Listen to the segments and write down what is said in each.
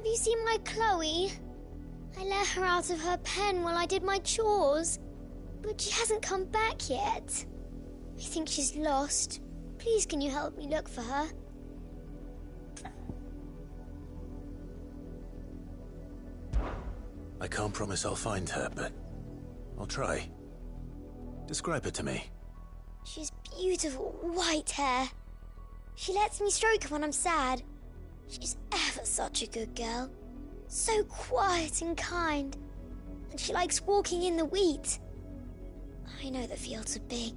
Have you seen my Chloe? I let her out of her pen while I did my chores, but she hasn't come back yet. I think she's lost. Please, can you help me look for her? I can't promise I'll find her, but I'll try. Describe her to me. She's beautiful white hair. She lets me stroke her when I'm sad. She's ever such a good girl. So quiet and kind. And she likes walking in the wheat. I know the fields are big,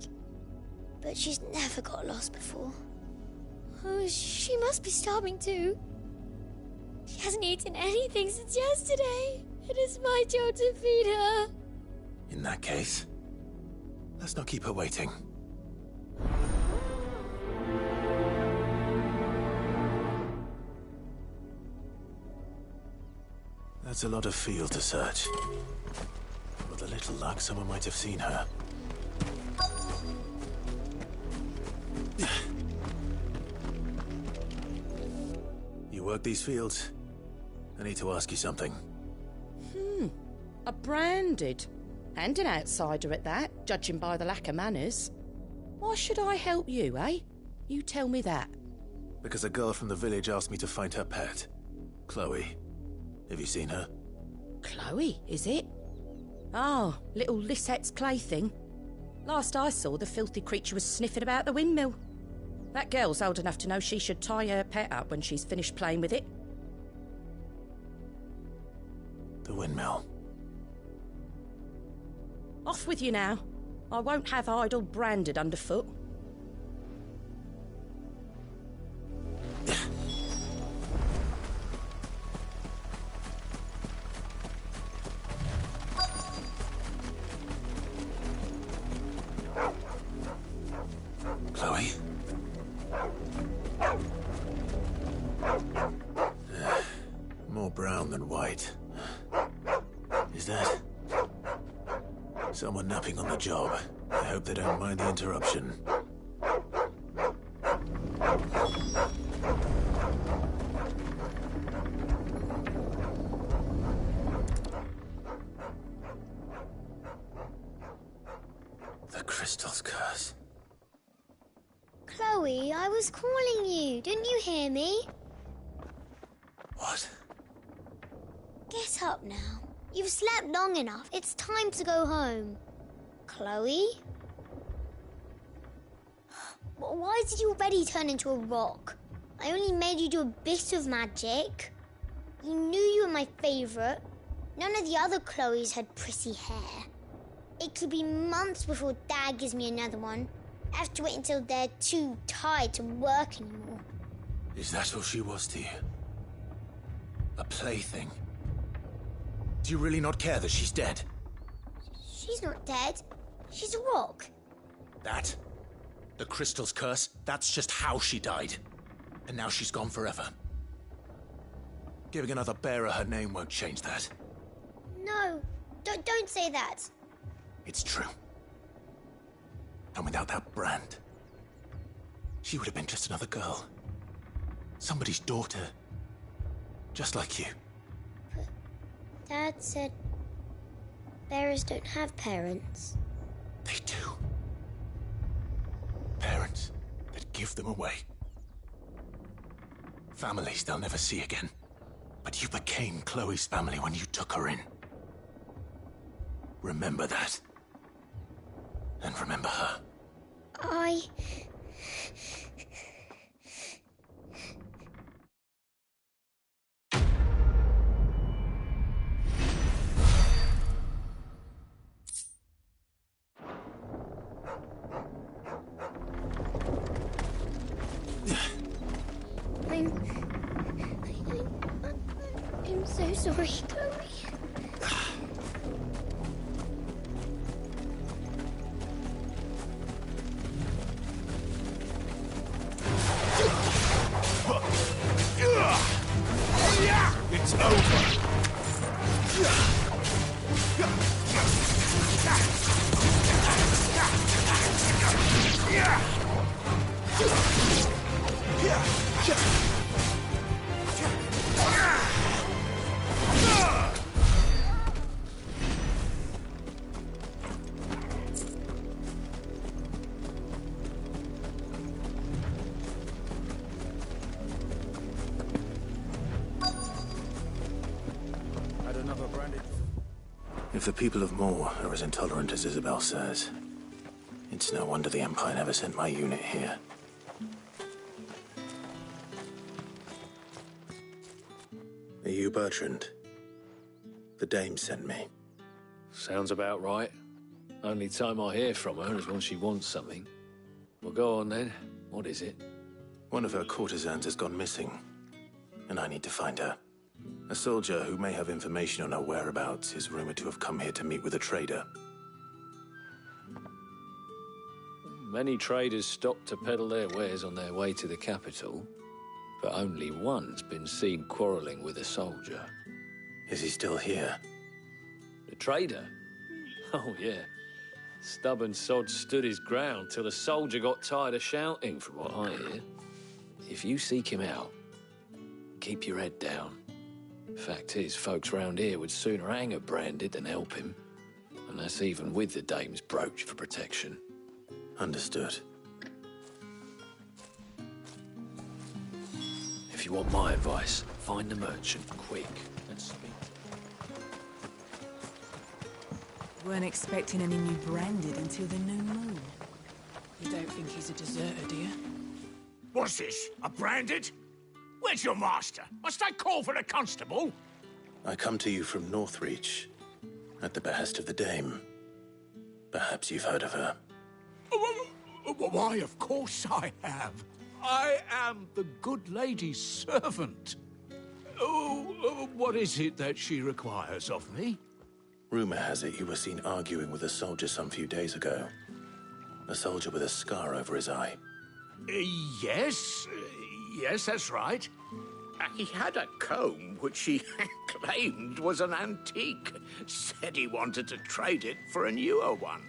but she's never got lost before. Oh, she must be starving too. She hasn't eaten anything since yesterday. It is my job to feed her. In that case, let's not keep her waiting. That's a lot of field to search. With a little luck, someone might have seen her. You work these fields? I need to ask you something. A branded. And an outsider at that, judging by the lack of manners. Why should I help you, eh? You tell me that. Because a girl from the village asked me to find her pet. Chloe. Have you seen her? Chloe, is it? Oh, little Lisette's plaything. Last I saw, the filthy creature was sniffing about the windmill. That girl's old enough to know she should tie her pet up when she's finished playing with it. The windmill. Off with you now. I won't have idle branded underfoot. Chloe? More brown than white. Is that someone napping on the job? I hope they don't mind the interruption. The crystal's curse. Chloe, I was calling you. Didn't you hear me? What? Get up now. You've slept long enough. It's time to go home. Chloe? Why did you already turn into a rock? I only made you do a bit of magic. You knew you were my favourite. None of the other Chloes had pretty hair. It could be months before Dad gives me another one. I have to wait until they're too tired to work anymore. Is that all she was to you? A plaything? Do you really not care that she's dead? She's not dead. She's a rock. That? The crystal's curse? That's just how she died. And now she's gone forever. Giving another bearer her name won't change that. No, don't say that. It's true. And without that brand, she would have been just another girl. Somebody's daughter. Just like you. But Dad said bearers don't have parents. They do. Parents that give them away. Families they'll never see again. But you became Chloe's family when you took her in. Remember that. And remember her. I'm so sorry, Chloe. It's over. If the people of Moore are as intolerant as Isabel says, it's no wonder the Empire never sent my unit here. Are you Bertrand? The Dame sent me. Sounds about right. Only time I hear from her is when she wants something. Well, go on then. What is it? One of her courtesans has gone missing, and I need to find her. A soldier who may have information on her whereabouts is rumored to have come here to meet with a trader. Many traders stop to peddle their wares on their way to the capital, but only one's been seen quarreling with a soldier. Is he still here? The trader? Oh, yeah. Stubborn sod stood his ground till the soldier got tired of shouting, from what I hear. If you seek him out, keep your head down. Fact is, folks round here would sooner hang a branded than help him. And that's even with the Dame's brooch for protection. Understood. If you want my advice, find the merchant quick and speak. Weren't expecting any new branded until the new moon. You don't think he's a deserter, do you? What's this? A branded? Where's your master? Must I call for the constable? I come to you from Northreach, at the behest of the Dame. Perhaps you've heard of her. Why, of course I have. I am the good lady's servant. What is it that she requires of me? Rumor has it you were seen arguing with a soldier some few days ago. A soldier with a scar over his eye. Yes, that's right. He had a comb which he claimed was an antique. Said he wanted to trade it for a newer one.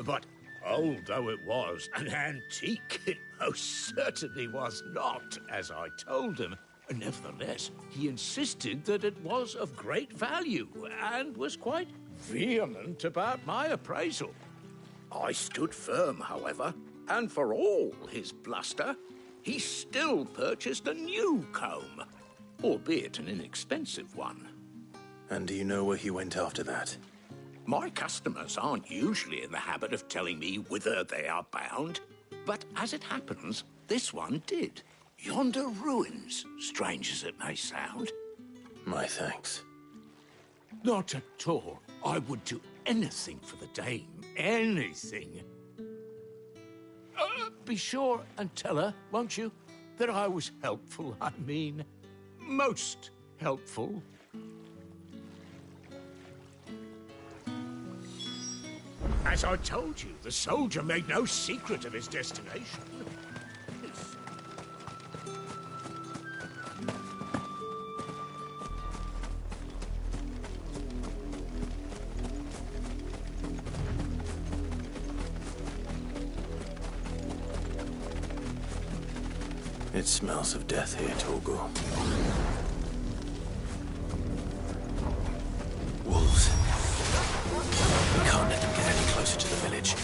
But old though it was, an antique it most certainly was not, as I told him. Nevertheless, he insisted that it was of great value and was quite vehement about my appraisal. I stood firm, however, and for all his bluster, he still purchased a new comb, albeit an inexpensive one. And do you know where he went after that? My customers aren't usually in the habit of telling me whither they are bound, but as it happens, this one did. Yonder ruins, strange as it may sound. My thanks. Not at all. I would do anything for the Dame. Anything. Be sure and tell her, won't you, that I was helpful. I mean, most helpful. As I told you, the soldier made no secret of his destination. It smells of death here, Torgal. Wolves. We can't let them get any closer to the village.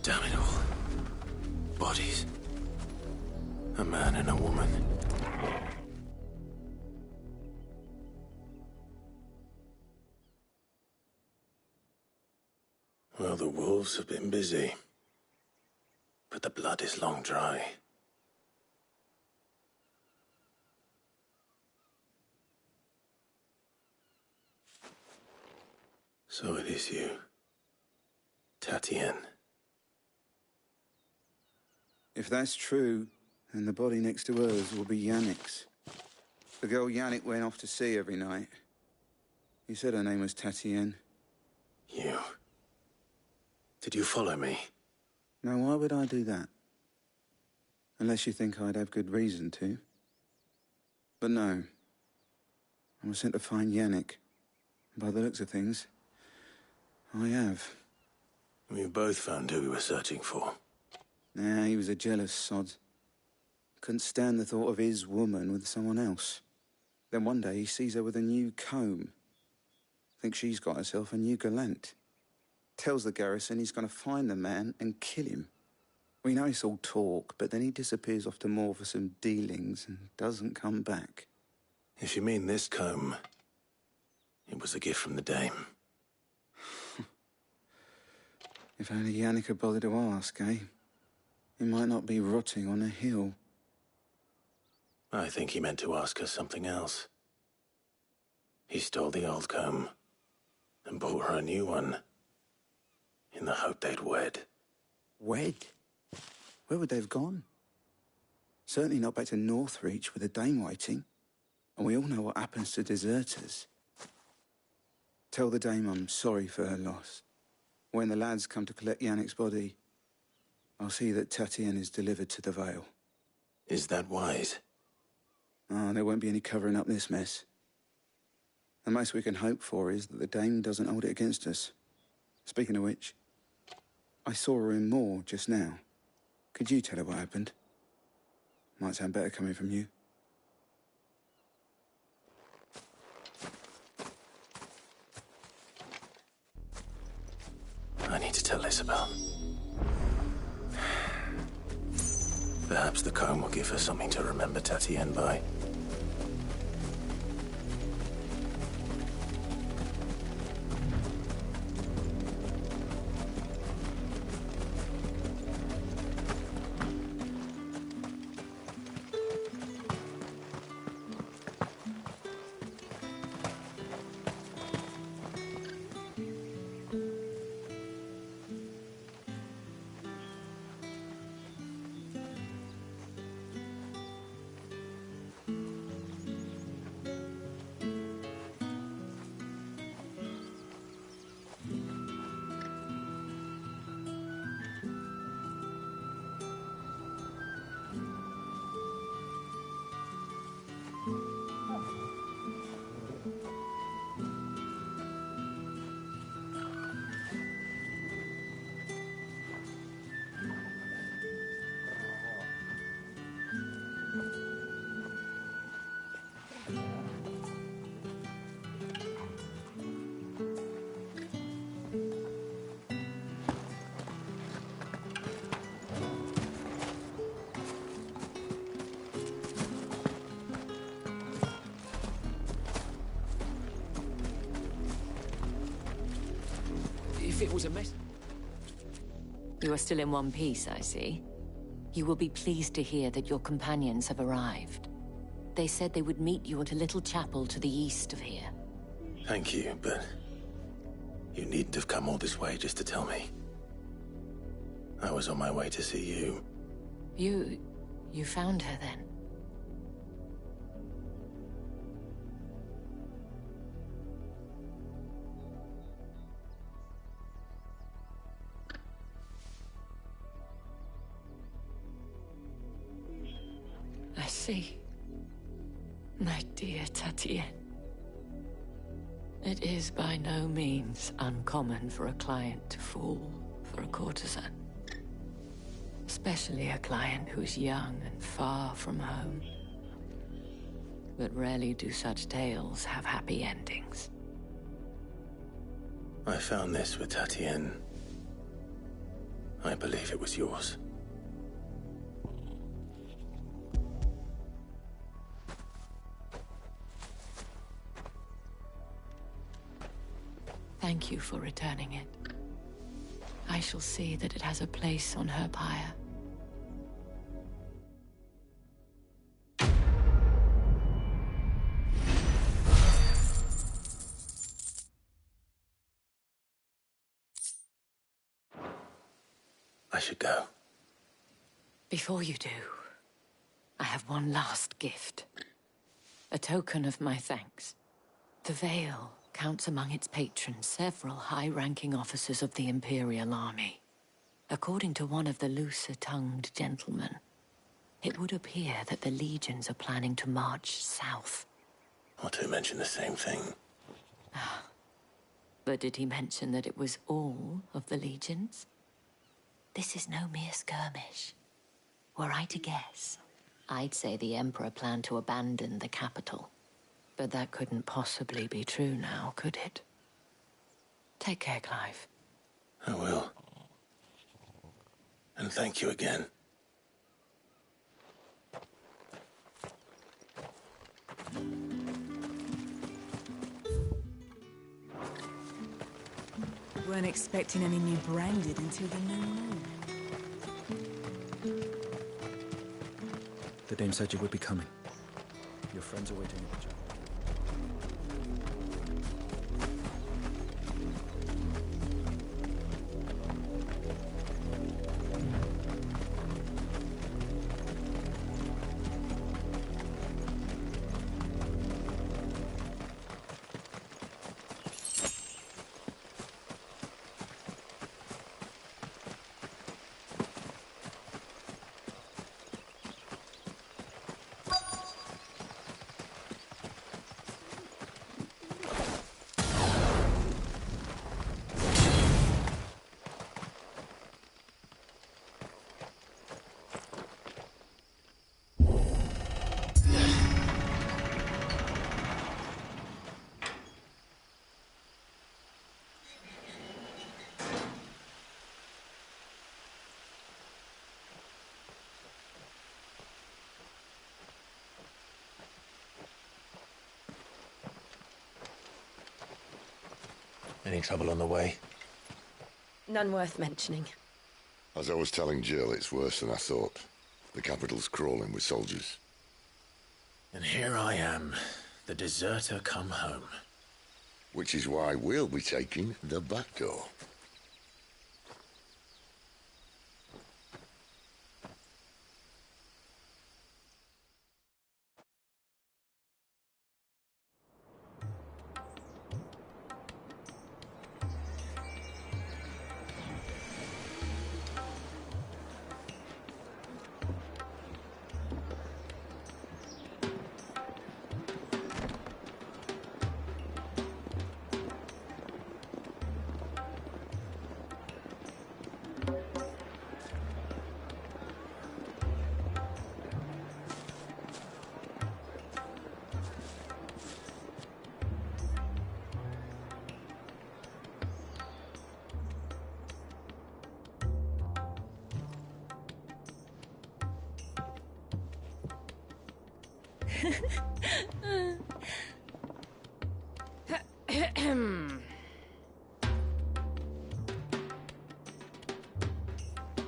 Damn it all. Bodies. A man and a woman. Well, the wolves have been busy. but the blood is long dry. So it is you, Tatien. If that's true, then the body next to hers will be Yannick's. The girl Yannick went off to see every night. He said her name was Tatien. You... Did you follow me? Now, why would I do that? Unless you think I'd have good reason to. But no. I was sent to find Yannick. By the looks of things, I have. We both found who we were searching for. Nah, he was a jealous sod. Couldn't stand the thought of his woman with someone else. Then one day he sees her with a new comb. Thinks she's got herself a new gallant. Tells the garrison he's going to find the man and kill him. We know it's all talk, but then he disappears off to Moor for some dealings and doesn't come back. If you mean this comb, it was a gift from the Dame. If only Yannick had bothered to ask, eh? He might not be rotting on a hill. I think he meant to ask her something else. He stole the old comb and bought her a new one in the hope they'd wed. Wed? Where would they have gone? Certainly not back to Northreach with the Dame waiting. And we all know what happens to deserters. Tell the Dame I'm sorry for her loss. When the lads come to collect Yannick's body, I'll see that Tatien is delivered to the Vale. Is that wise? Oh, there won't be any covering up this mess. The most we can hope for is that the Dame doesn't hold it against us. Speaking of which, I saw her in Moor just now. Could you tell her what happened? Might sound better coming from you. I need to tell Isabel. Perhaps the comb will give her something to remember Tatien by. If it was a mess... You are still in one piece, I see. You will be pleased to hear that your companions have arrived. They said they would meet you at a little chapel to the east of here. Thank you, but you needn't have come all this way just to tell me. I was on my way to see you. You found her then? I see. My dear Tatien. It is by no means uncommon for a client to fall for a courtesan. Especially a client who is young and far from home. But rarely do such tales have happy endings. I found this with Tatien. I believe it was yours. Thank you for returning it. I shall see that it has a place on her pyre. I should go. Before you do, I have one last gift. A token of my thanks. The Vale counts among its patrons several high-ranking officers of the Imperial Army. According to one of the looser-tongued gentlemen, it would appear that the legions are planning to march south. Or to mention the same thing. But did he mention that it was all of the legions? This is no mere skirmish. Were I to guess, I'd say the Emperor planned to abandon the capital. But that couldn't possibly be true now, could it? Take care, Clive. I will. And thank you again. Weren't expecting any new branded until the new moon. The dame said you would be coming. Your friends are waiting at the chapel. Any trouble on the way? None worth mentioning. As I was telling Jill, it's worse than I thought. The capital's crawling with soldiers. And here I am, the deserter come home. Which is why we'll be taking the back door.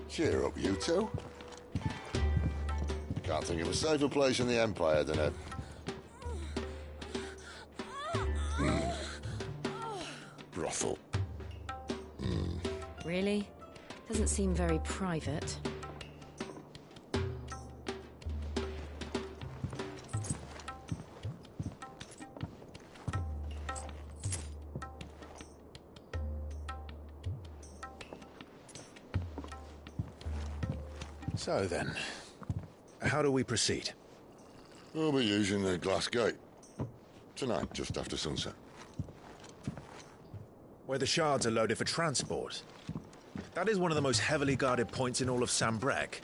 Cheer up, you two. Can't think of a safer place in the Empire than a... brothel. Really? Doesn't seem very private. So then, how do we proceed? We'll be using the glass gate. Tonight, just after sunset. Where the shards are loaded for transport. That is one of the most heavily guarded points in all of Sambrec.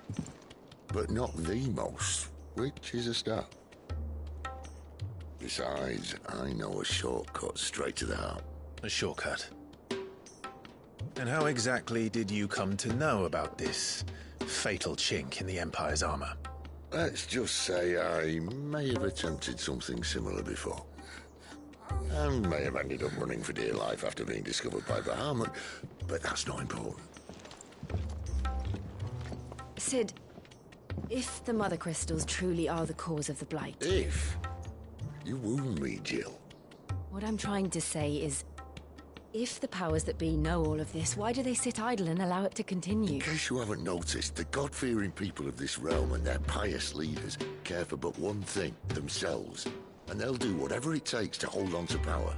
But not the most, which is a start. Besides, I know a shortcut straight to the heart. A shortcut. And how exactly did you come to know about this fatal chink in the Empire's armor? Let's just say I may have attempted something similar before. And may have ended up running for dear life after being discovered by Bahamut, but that's not important. Sid, if the Mother Crystals truly are the cause of the Blight... If? You wound me, Jill. What I'm trying to say is, If the powers that be know all of this, why do they sit idle and allow it to continue? In case you haven't noticed, the God-fearing people of this realm and their pious leaders care for but one thing, themselves. And they'll do whatever it takes to hold on to power.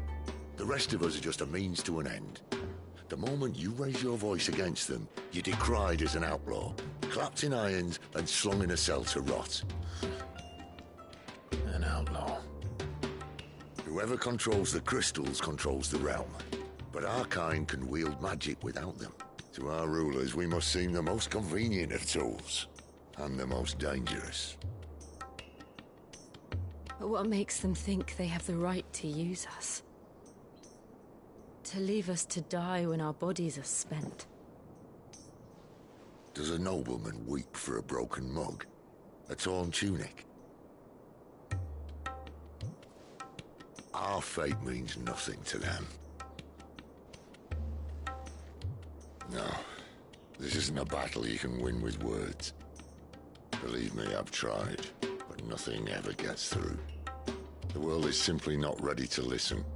The rest of us are just a means to an end. The moment you raise your voice against them, you're decried as an outlaw, clapped in irons and slung in a cell to rot. An outlaw. Whoever controls the crystals controls the realm. But our kind can wield magic without them. To our rulers, we must seem the most convenient of tools. And the most dangerous. But what makes them think they have the right to use us? To leave us to die when our bodies are spent? Does a nobleman weep for a broken mug? A torn tunic? Our fate means nothing to them. No, this isn't a battle you can win with words. Believe me, I've tried, but nothing ever gets through. The world is simply not ready to listen.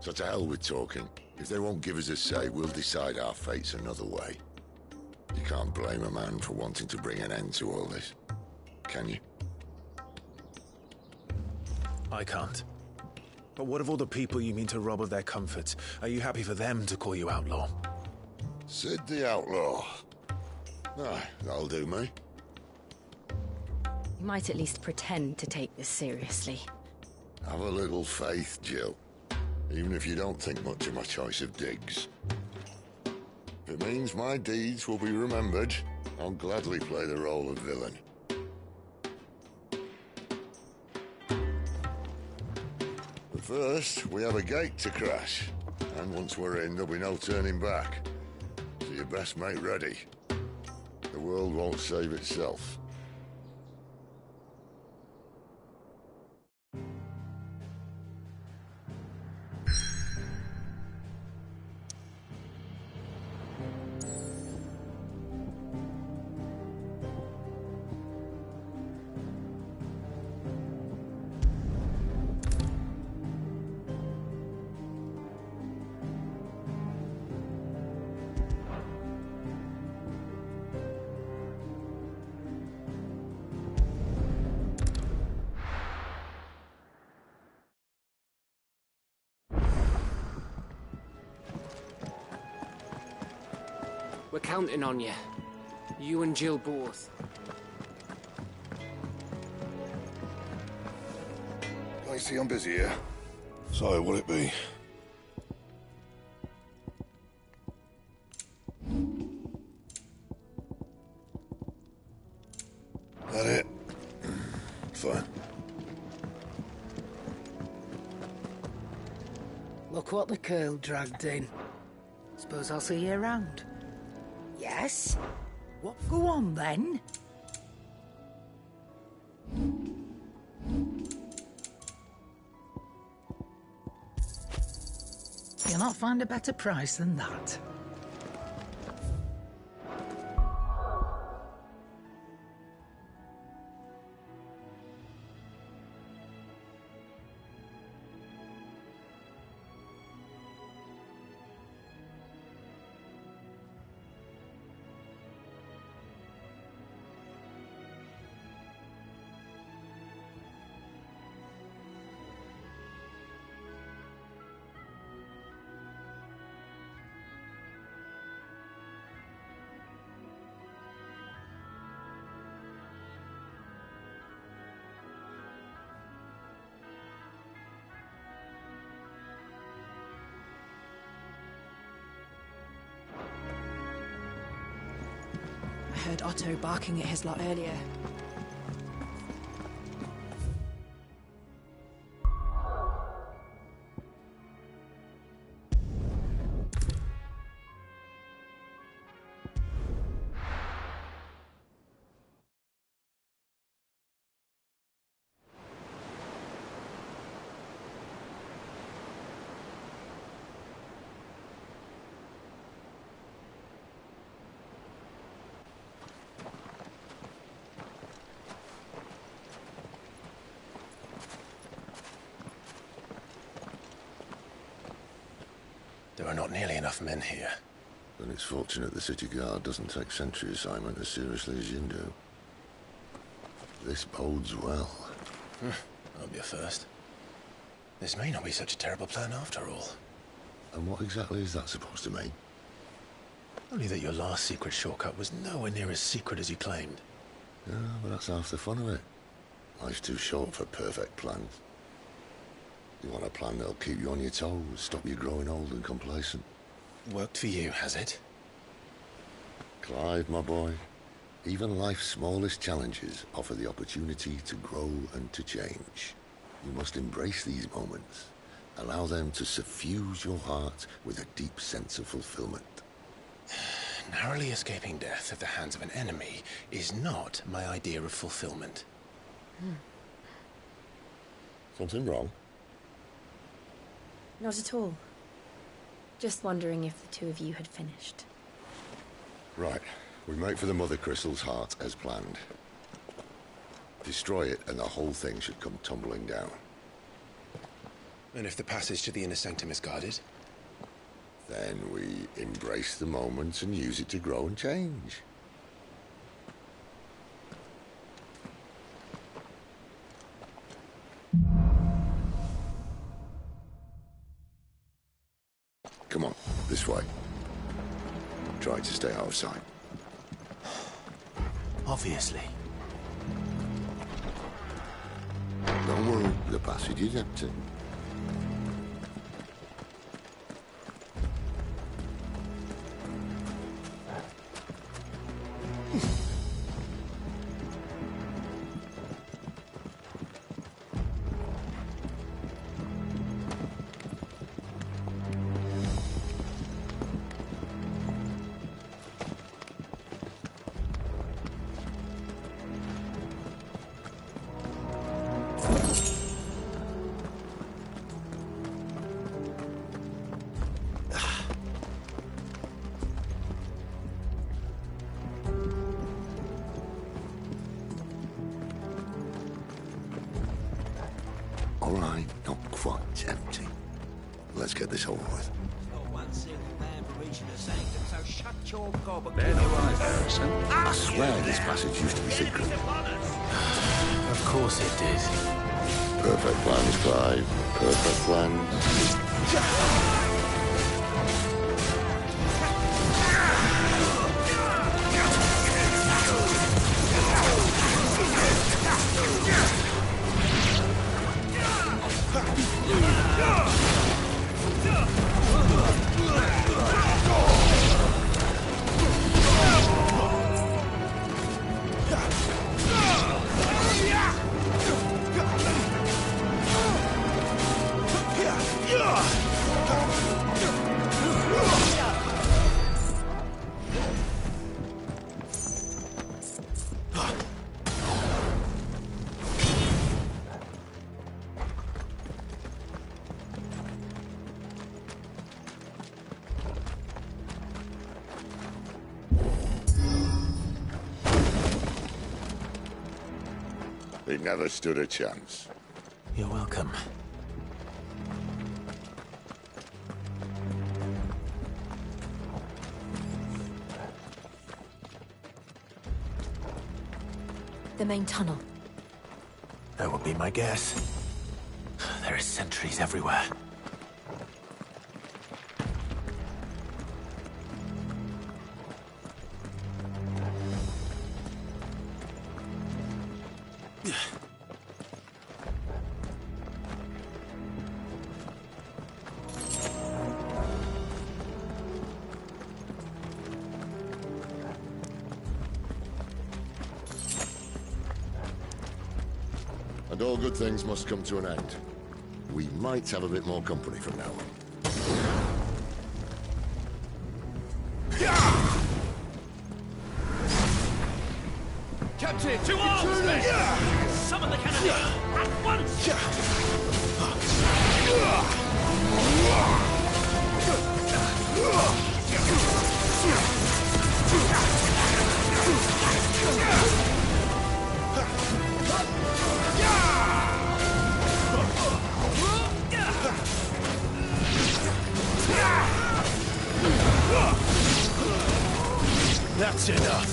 So to hell with talking. If they won't give us a say, we'll decide our fates another way. You can't blame a man for wanting to bring an end to all this, can you? I can't. But what of all the people you mean to rob of their comforts? Are you happy for them to call you outlaw? Sid the Outlaw. Ah, that'll do me. You might at least pretend to take this seriously. Have a little faith, Jill. Even if you don't think much of my choice of digs. If it means my deeds will be remembered, I'll gladly play the role of villain. But first, we have a gate to crash. And once we're in, there'll be no turning back. So you best make ready. The world won't save itself. We're counting on you. You and Jill both. I see I'm busy here. So, will it be? That it? Fine. Look what the curl dragged in. Suppose I'll see you around. Yes? What? Go on, then. You'll not find a better price than that. I heard Otto barking at his lot earlier. nearly enough men here. Then it's fortunate the city guard doesn't take sentry assignment as seriously as you do. This bodes well. That'll be a first. This may not be such a terrible plan after all. And what exactly is that supposed to mean? Only that your last secret shortcut was nowhere near as secret as you claimed. Yeah, but that's half the fun of it. Life's too short for perfect plans. You want a plan that'll keep you on your toes, stop you growing old and complacent. Worked for you, has it? Clive, my boy, even life's smallest challenges offer the opportunity to grow and to change. You must embrace these moments. Allow them to suffuse your heart with a deep sense of fulfillment. Narrowly escaping death at the hands of an enemy is not my idea of fulfillment. Something wrong? Not at all. Just wondering if the two of you had finished. Right. We make for the Mother Crystal's heart as planned. Destroy it and the whole thing should come tumbling down. And if the passage to the inner sanctum is guarded? Then we embrace the moment and use it to grow and change. Come on, this way. Try to stay out of sight. Obviously. Don't worry, the passage is empty. All right, not quite empty. Let's get this over with. I swear this passage used to be secret. Of course it did. Perfect plans, Clive. Perfect plans. They never stood a chance. You're welcome. The main tunnel. That would be my guess. There are sentries everywhere. And all good things must come to an end. We might have a bit more company from now on. Captain, to arms, men! Summon the cannon at once! That's enough.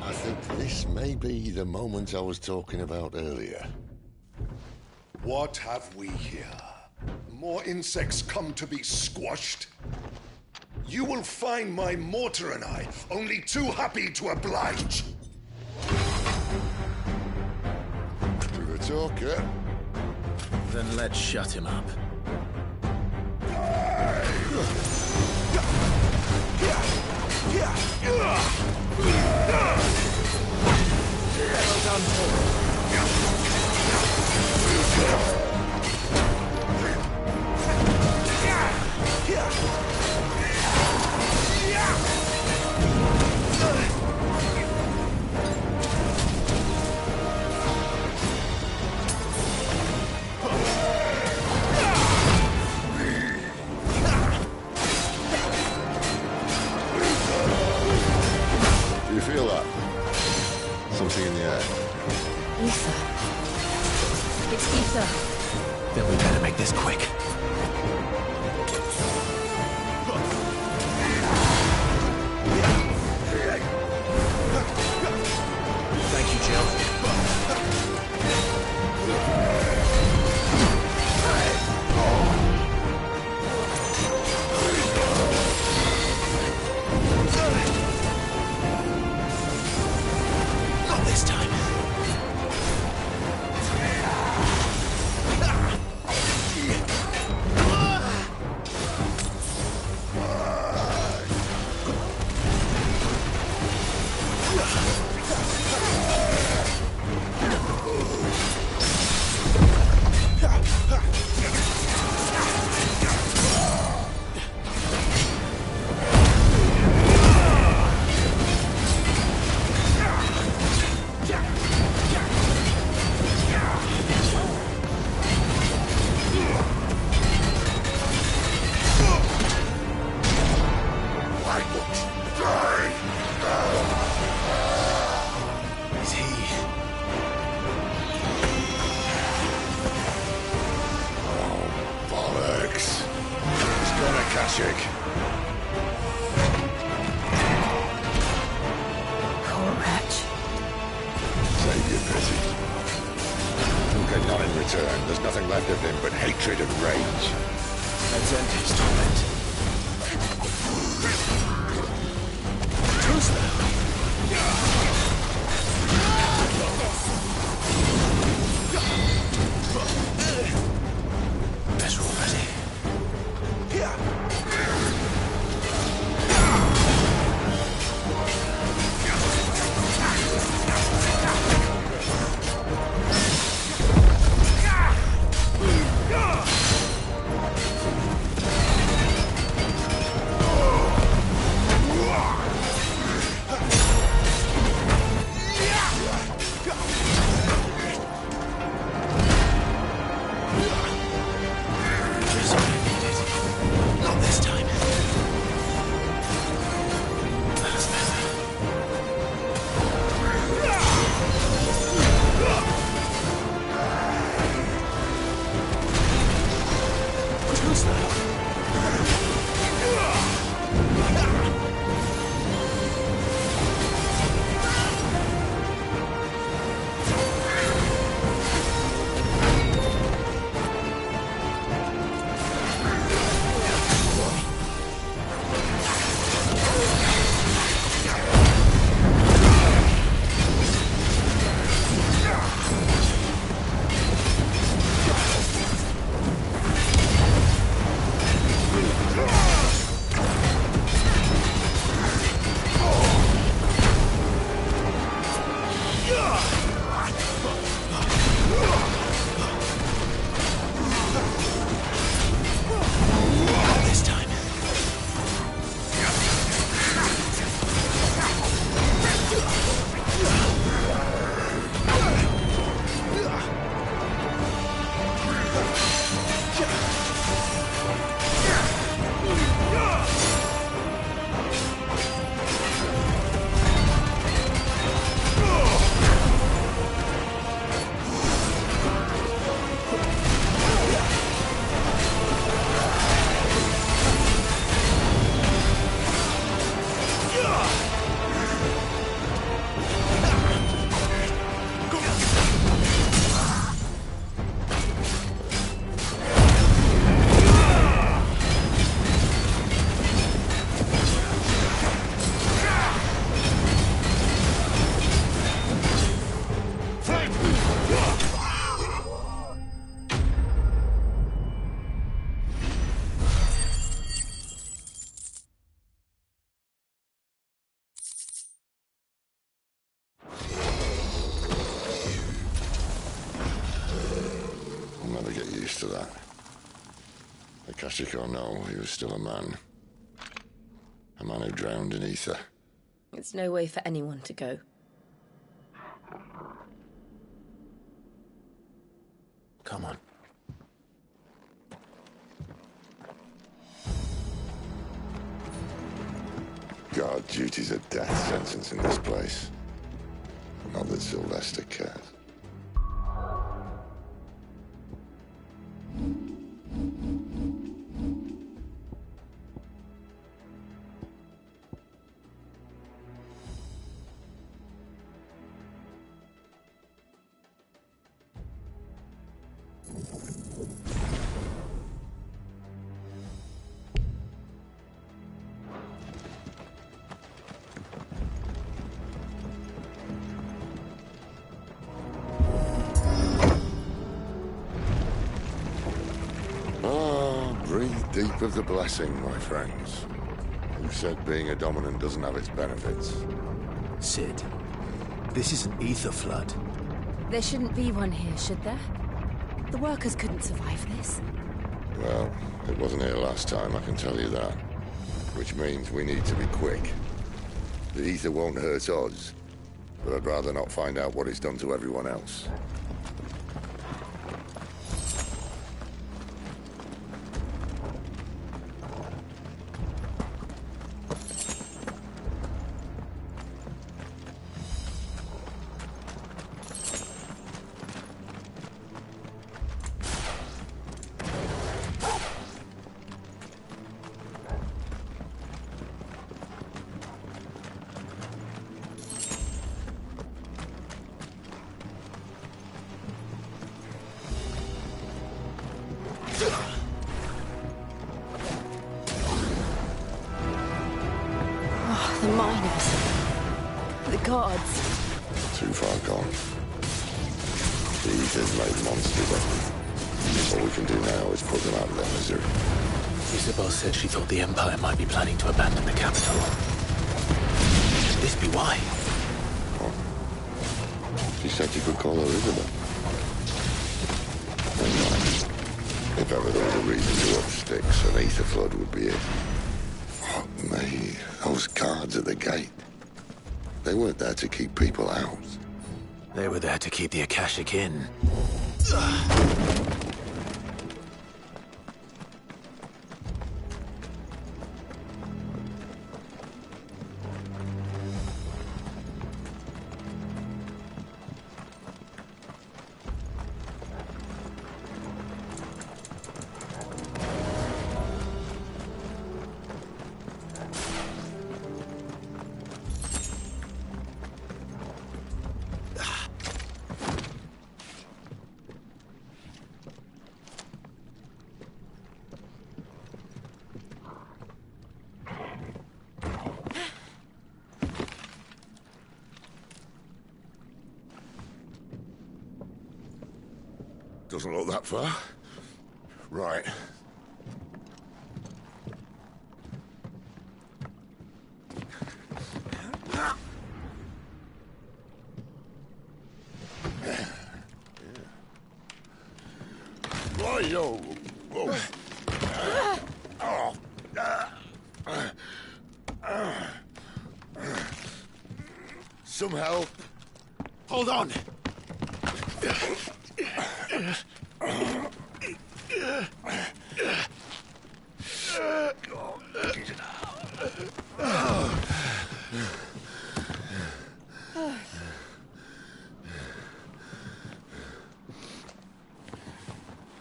I think this may be the moment I was talking about earlier. What have we here? More insects come to be squashed? You will find my mortar and I only too happy to oblige. To the talker. Then let's shut him up. Well done, Do you feel that? Something in the air. Ether. It's ether. Then we better make this quick. Thank you, Jill. Not this time. Is he? Bollocks. He's gonna Kashyyyk. Poor wretch. Save your pity. He'll get none in return. There's nothing left of him but hatred and rage. Let's end his torment. Who's that? Better already. to that. Akashic or no, he was still a man. A man who drowned in ether. It's no way for anyone to go. Come on. Guard duty's a death sentence in this place. Not that Sylvester cares. Breathe deep of the blessing, my friends. Who said being a dominant doesn't have its benefits? Sid, this is an ether flood. There shouldn't be one here, should there? The workers couldn't survive this. Well, it wasn't here last time, I can tell you that. Which means we need to be quick. The ether won't hurt us, but I'd rather not find out what it's done to everyone else. The miners. The guards. Too far gone. The ether's made monsters of them. All we can do now is put them out of their misery. Isabel said she thought the Empire might be planning to abandon the capital. Could this be why? What? She said you could call her Isabel. Never mind. If ever there was a reason to up sticks, an ether flood would be it. Fuck me. Those guards at the gate. They weren't there to keep people out. They were there to keep the Akashic in. Doesn't look that far. Right. Right, yo. Whoa. Some help. Hold on.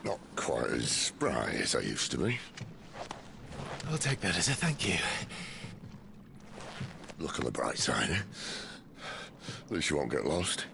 Not quite as spry as I used to be. I'll take that as a thank you. Look on the bright side, eh? At least you won't get lost.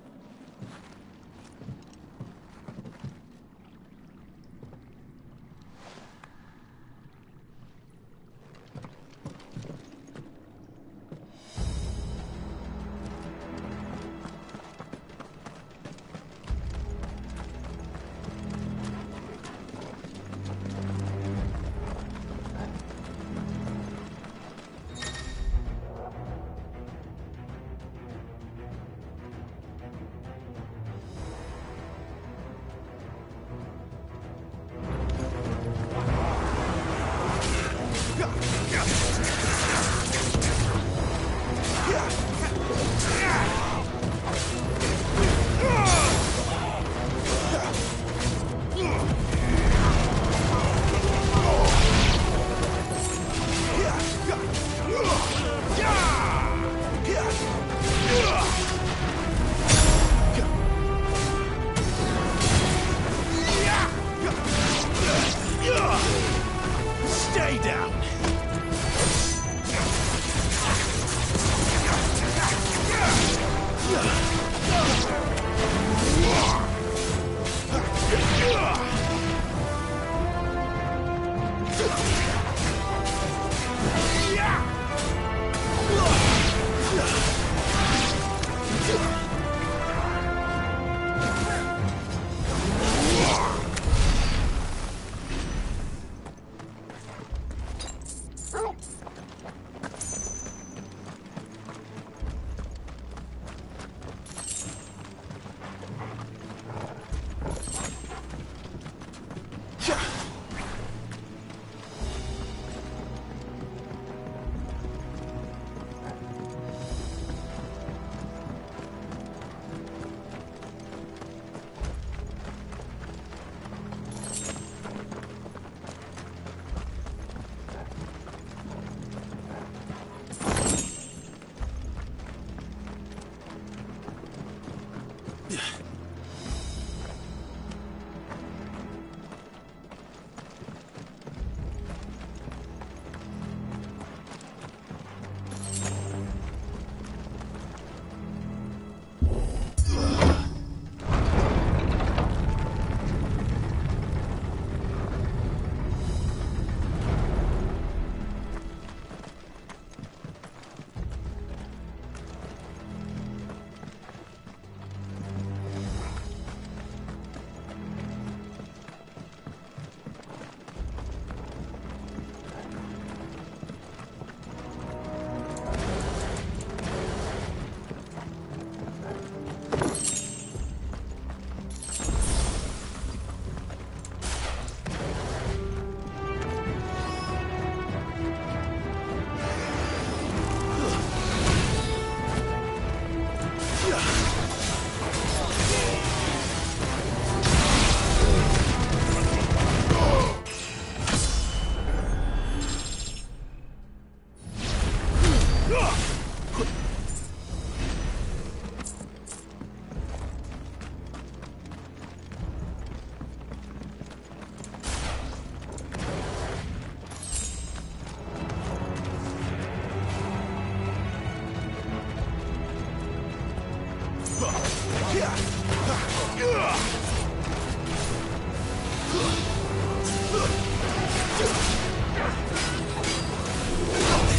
This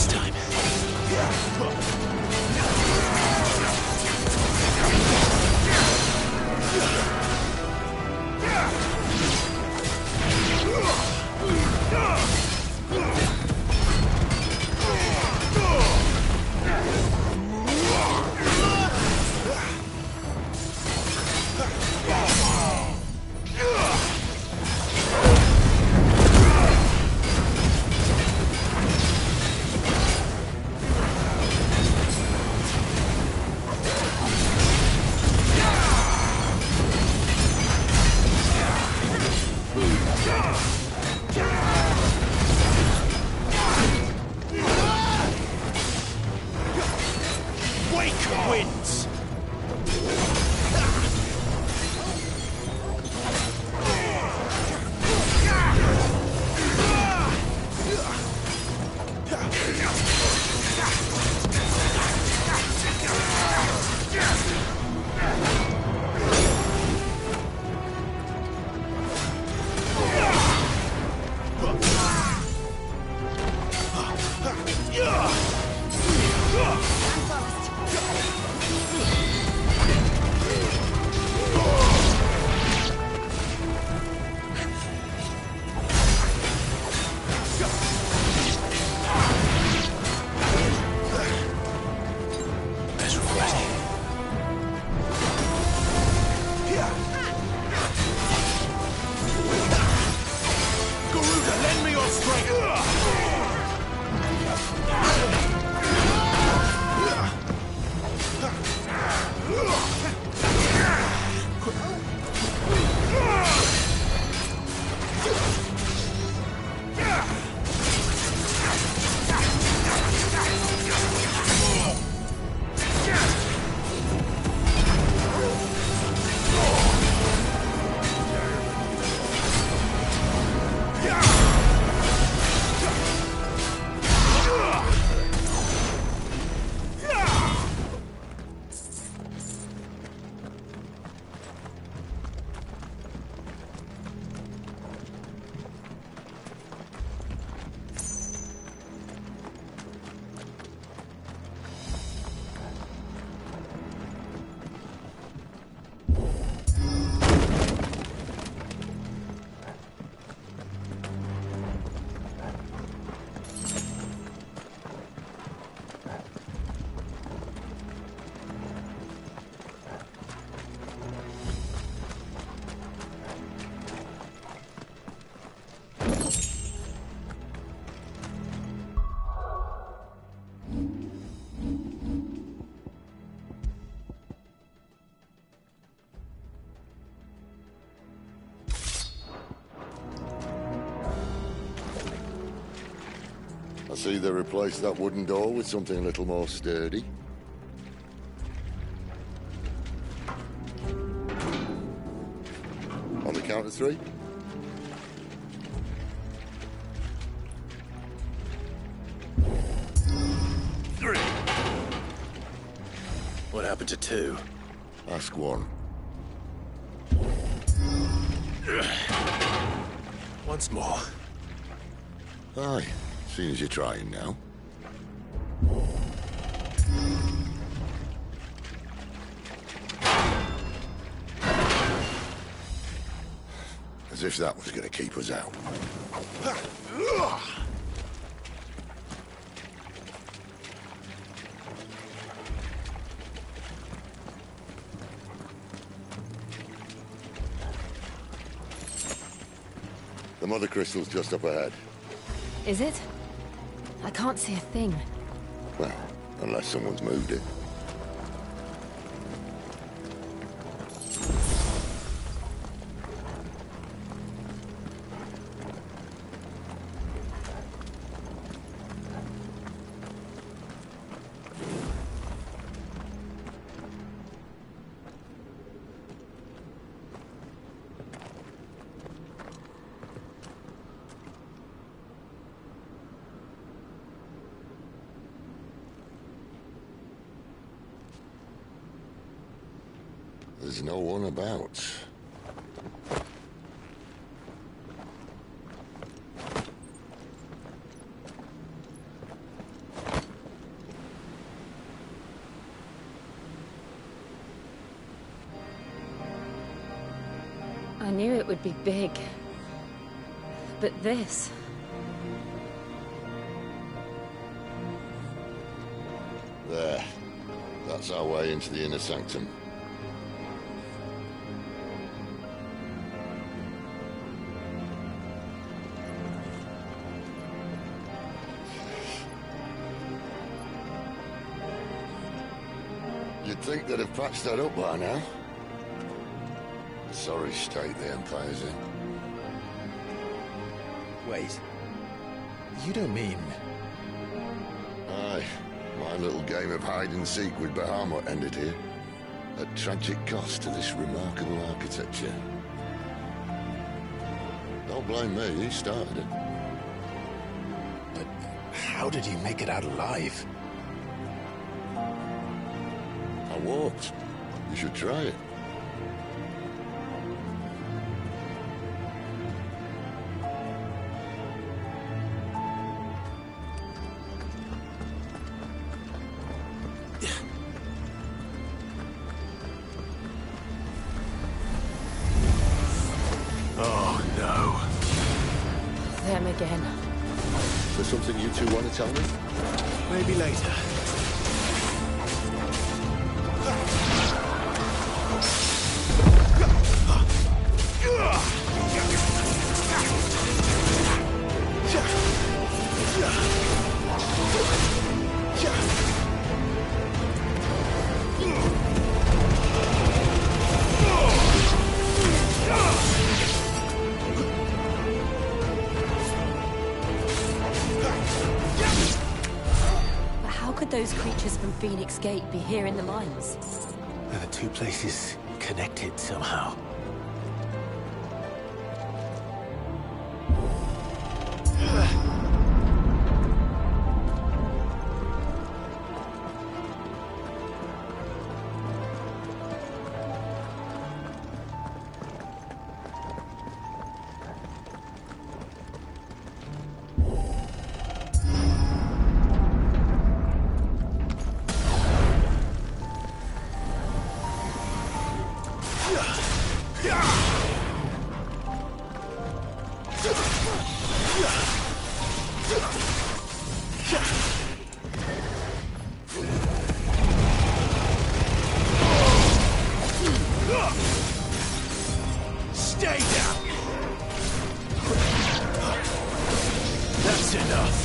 time. Wake wins! I see they replaced that wooden door with something a little more sturdy. count of 3? What happened to 2? Ask 1. Once more. Aye, seeing as you're trying now. As if that was gonna keep us out. The mother crystal's just up ahead. Is it? I can't see a thing. Well, unless someone's moved it. There's no one about. I knew it would be big. But this... There. That's our way into the inner sanctum. You'd think they'd have patched that up by now. Sorry state the Empire's in. Wait. You don't mean... Aye. My little game of hide-and-seek with Bahamut ended here. At tragic cost to this remarkable architecture. Don't blame me, he started it. But how did he make it out alive? I walked. You should try it. Oh, no. Them again. Is there something you two want to tell me? Maybe later. But how could those creatures from Phoenix Gate be here in the mines? Are the two places connected somehow? Stay down! That's enough!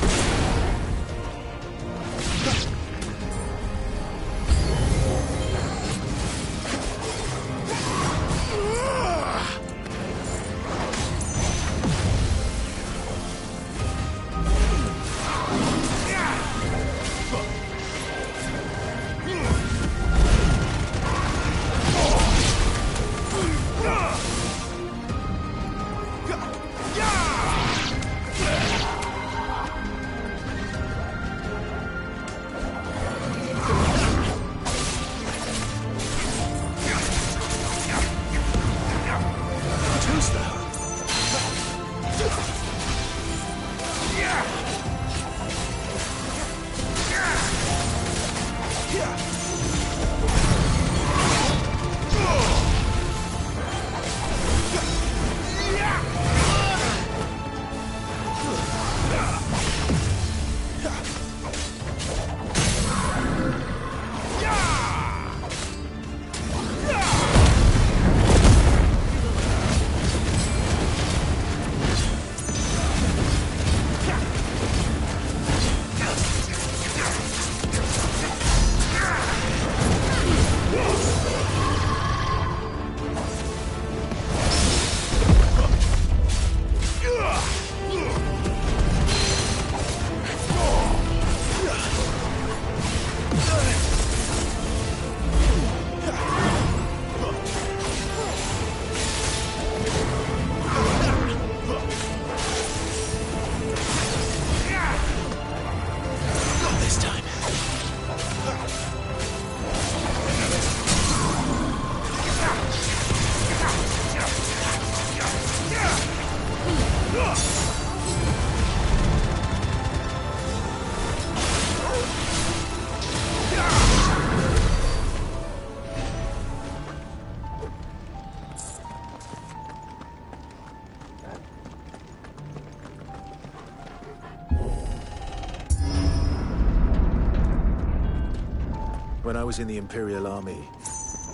When I was in the Imperial Army,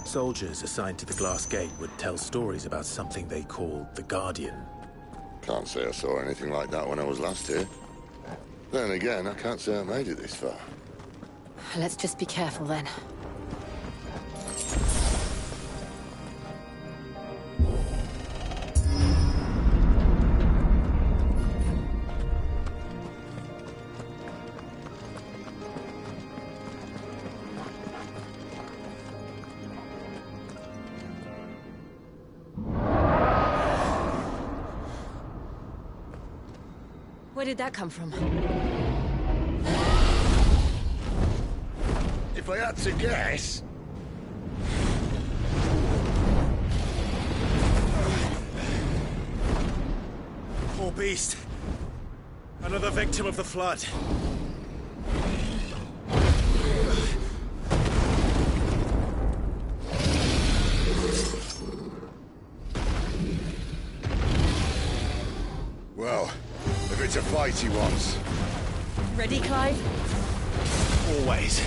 soldiers assigned to the Glass Gate would tell stories about something they called the Guardian. Can't say I saw anything like that when I was last here. Then again, I can't say I made it this far. Let's just be careful then. Where did that come from? If I had to guess... Poor beast. Another victim of the Flood. Well, if it's a fight he wants... Ready, Clive? Always.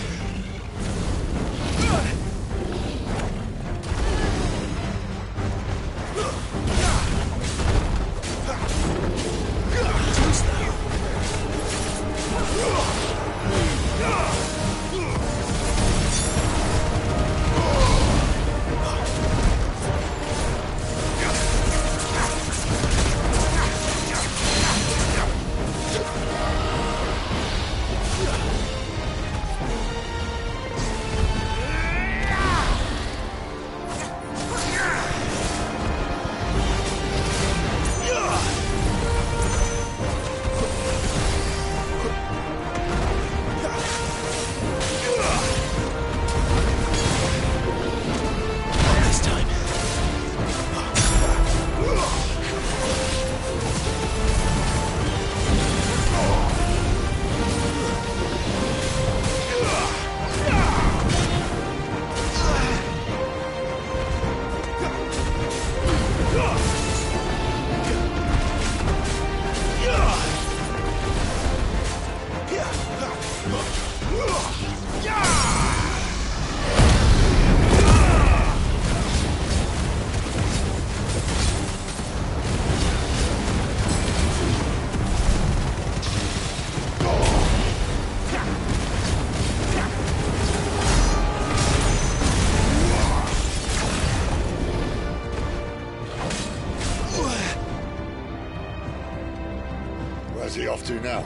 Where's he off to now?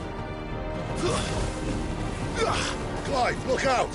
Clive, look out!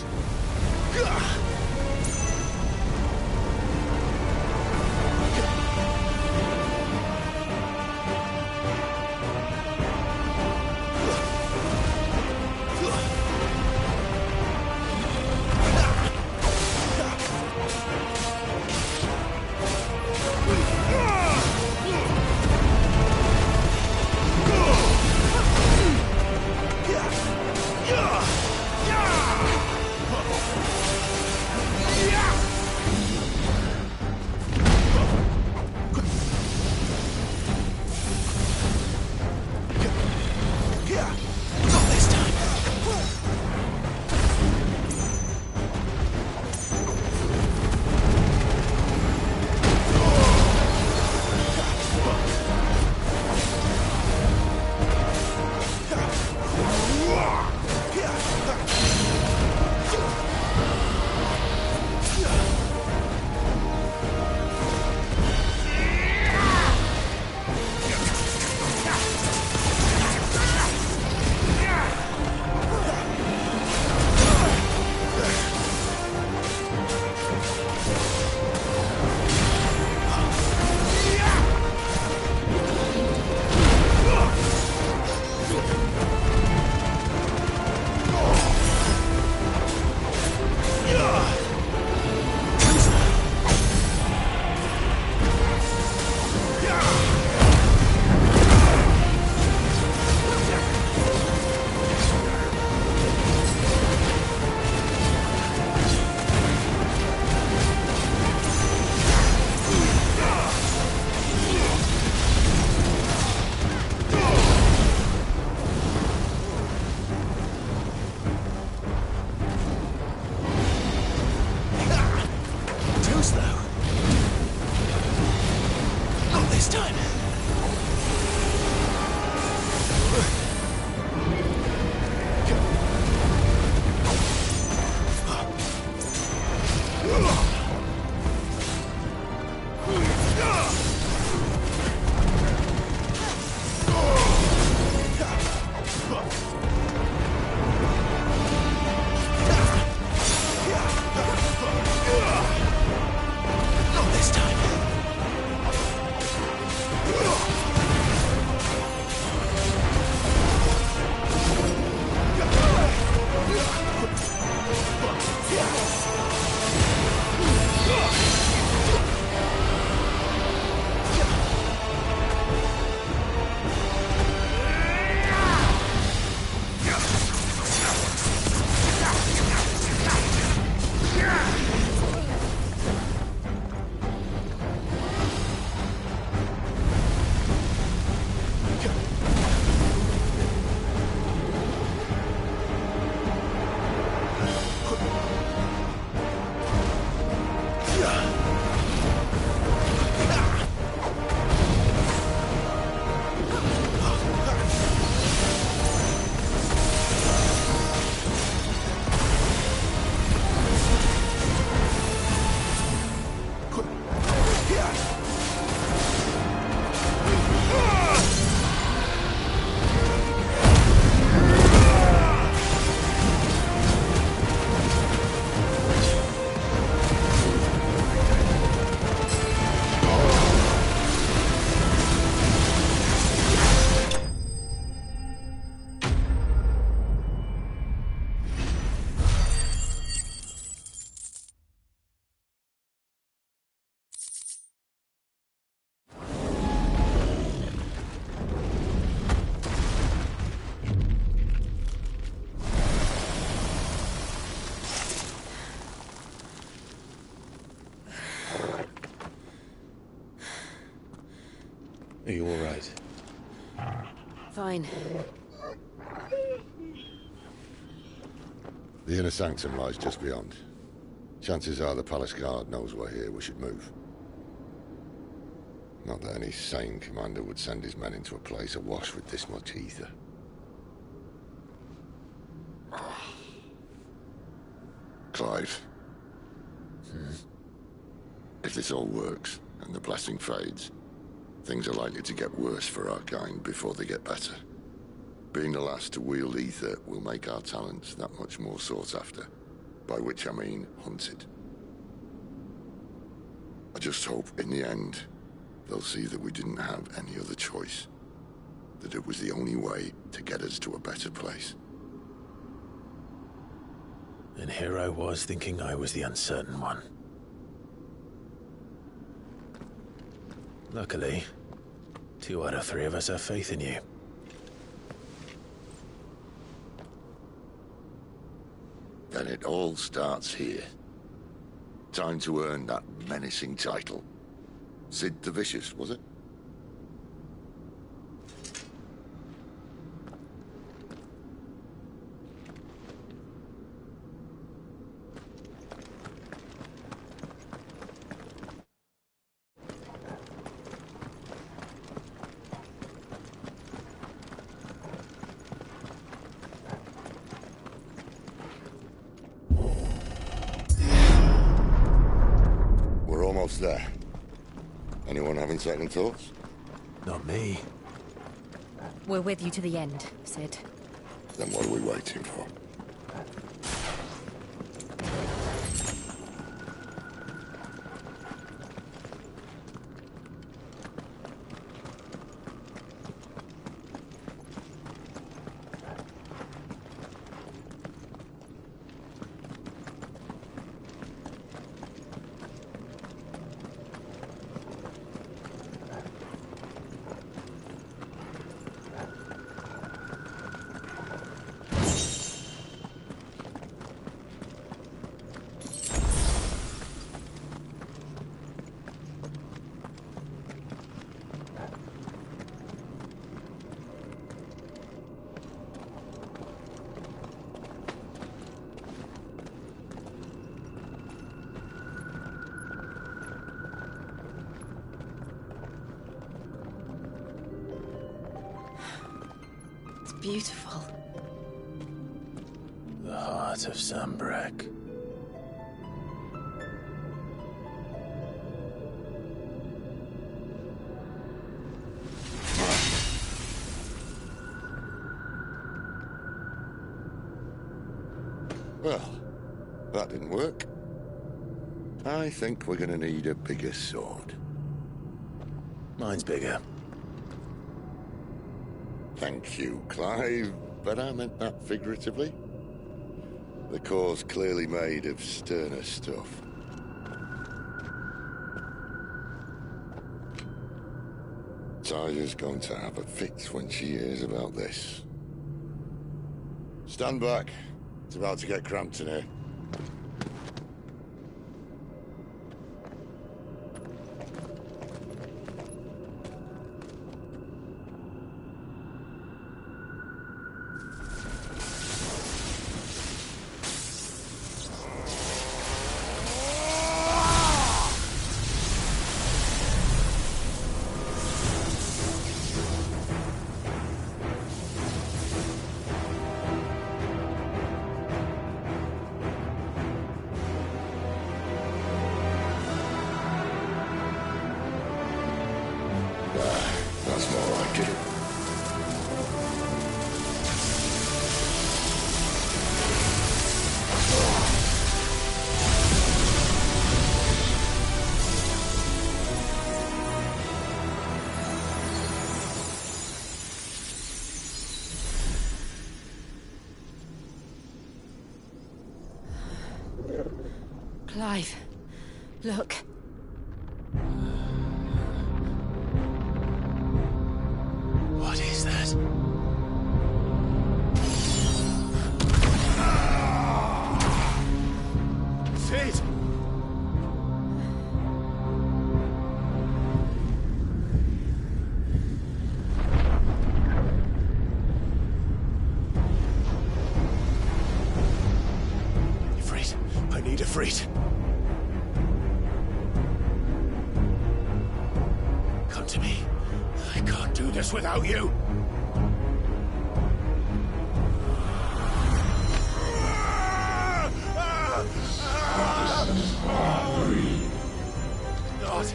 this time. Not this time. Are you all right? Fine. The inner sanctum lies just beyond. Chances are the palace guard knows we're here. We should move. Not that any sane commander would send his men into a place awash with this much ether. Clive. If this all works, and the blessing fades, things are likely to get worse for our kind before they get better. Being the last to wield ether will make our talents that much more sought after, by which I mean hunted. I just hope, in the end, they'll see that we didn't have any other choice. That it was the only way to get us to a better place. And here I was thinking I was the uncertain one. Luckily, 2 out of 3 of us have faith in you. Then it all starts here. Time to earn that menacing title. Sid the Vicious, was it? We're almost there. Anyone having second thoughts? Not me. We're with you to the end, Sid. Then what are we waiting for? beautiful. The heart of Sanbreque. Well, that didn't work. I think we're gonna need a bigger sword. Mine's bigger. Thank you, Clive, but I meant that figuratively. The core's clearly made of sterner stuff. Taya's going to have a fit when she hears about this. Stand back. It's about to get cramped in here. That's more like it. Clive, look. What is that? Sid! Ifrit, I need Ifrit. Come to me. I can't do this without you. Not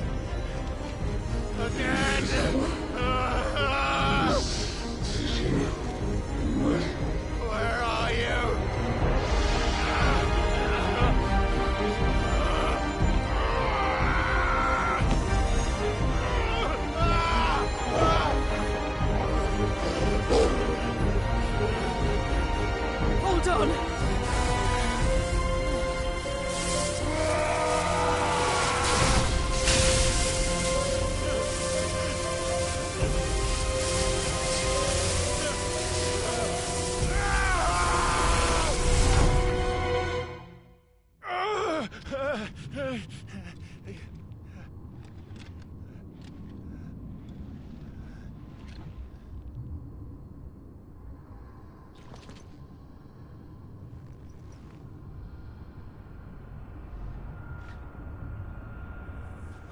again. Where are you? Hold on!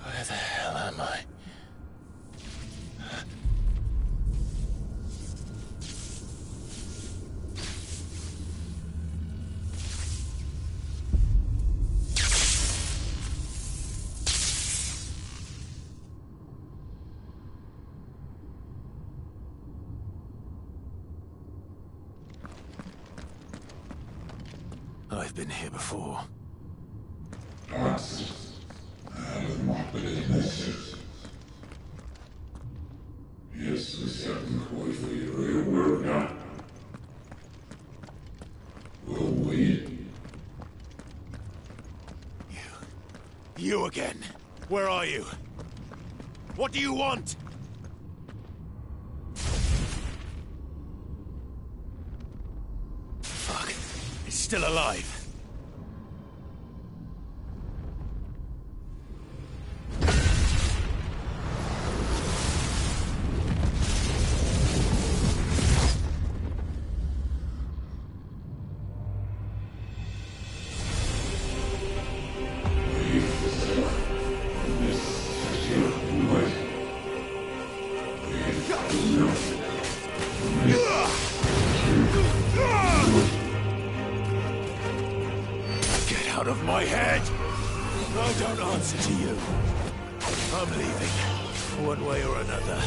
Where the hell am I? I've been here before. You again. Where are you? What do you want? Fuck. It's still alive. answer to you. I'm leaving, one way or another.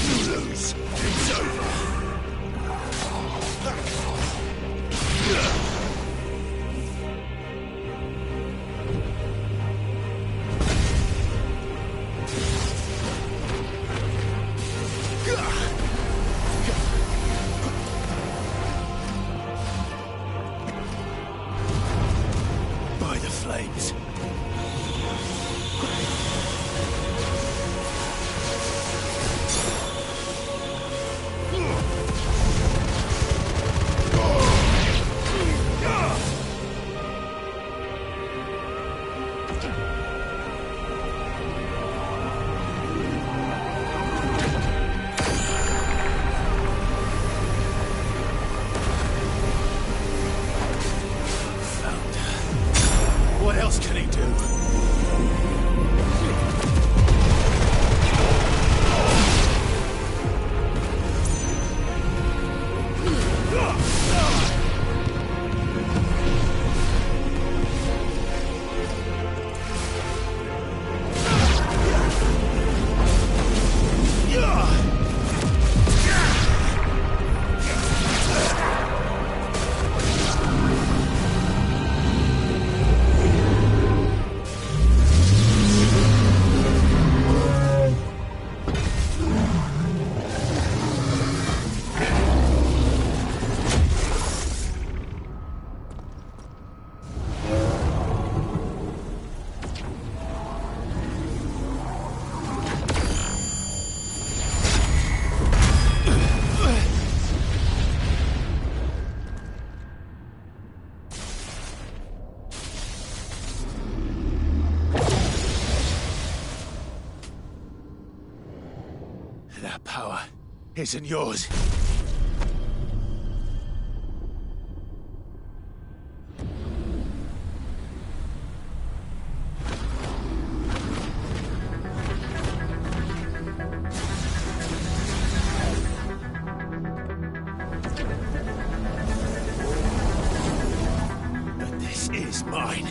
You lose. It's over. By the flames. What else can he do? That power isn't yours. But this is mine.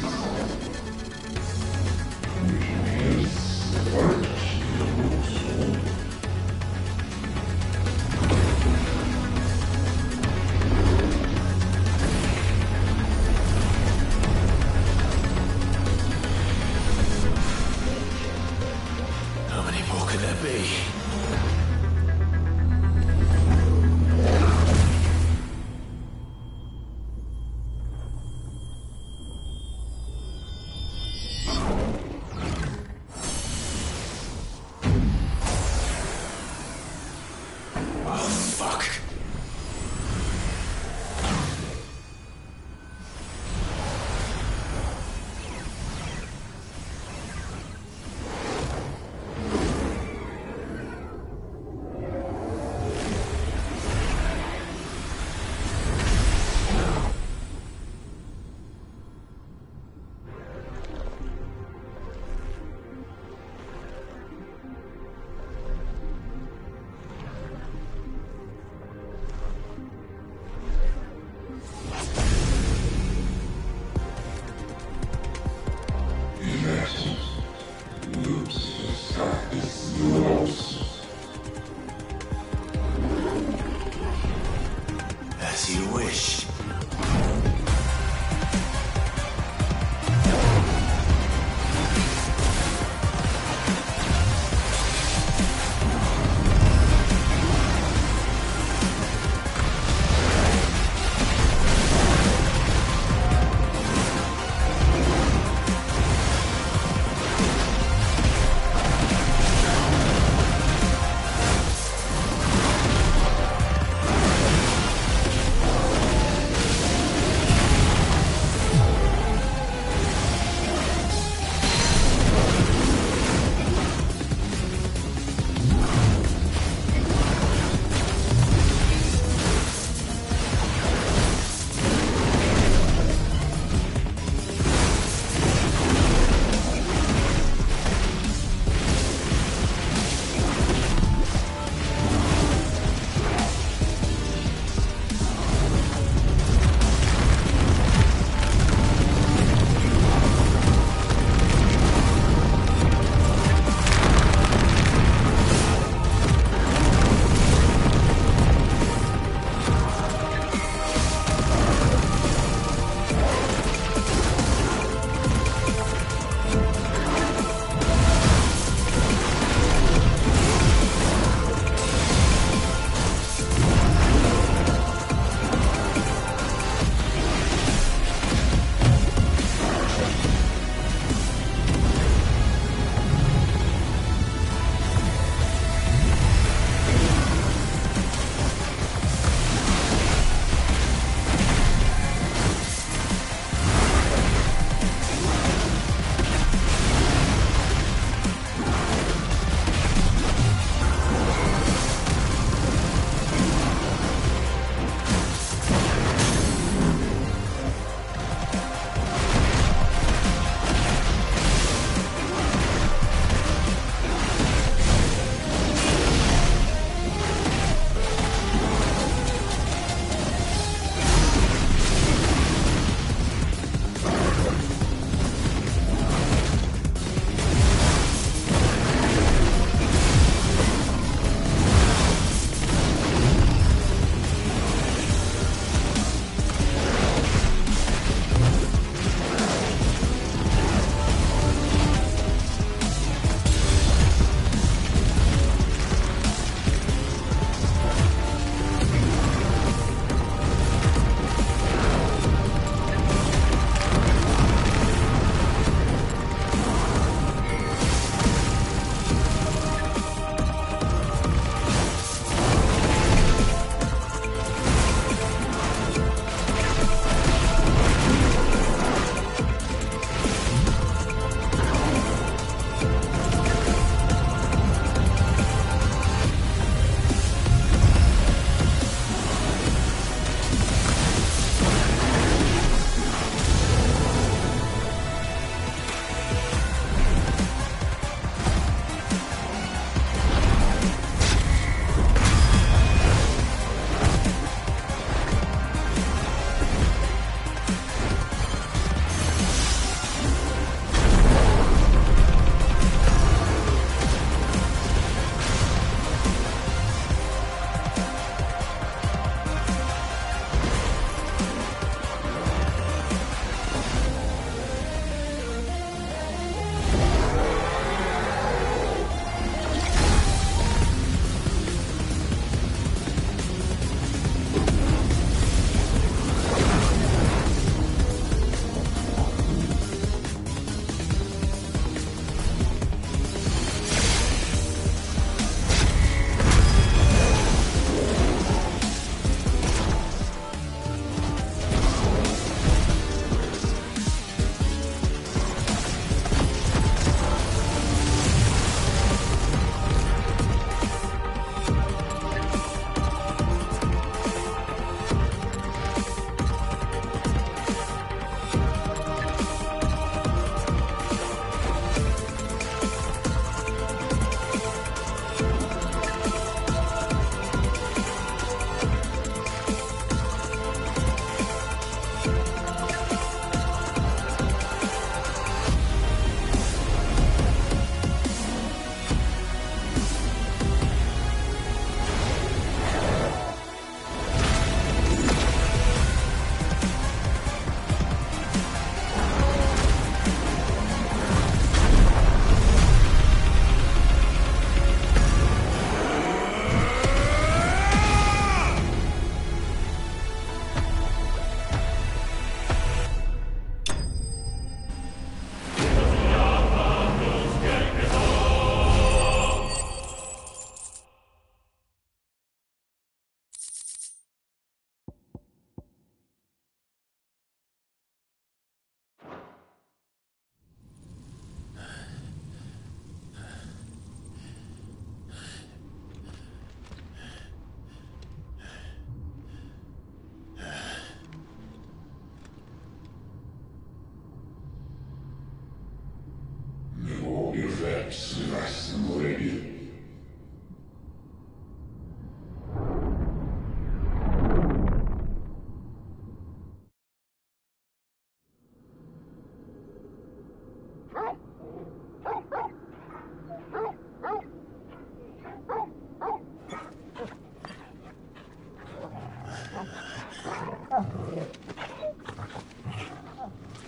How many more could there be?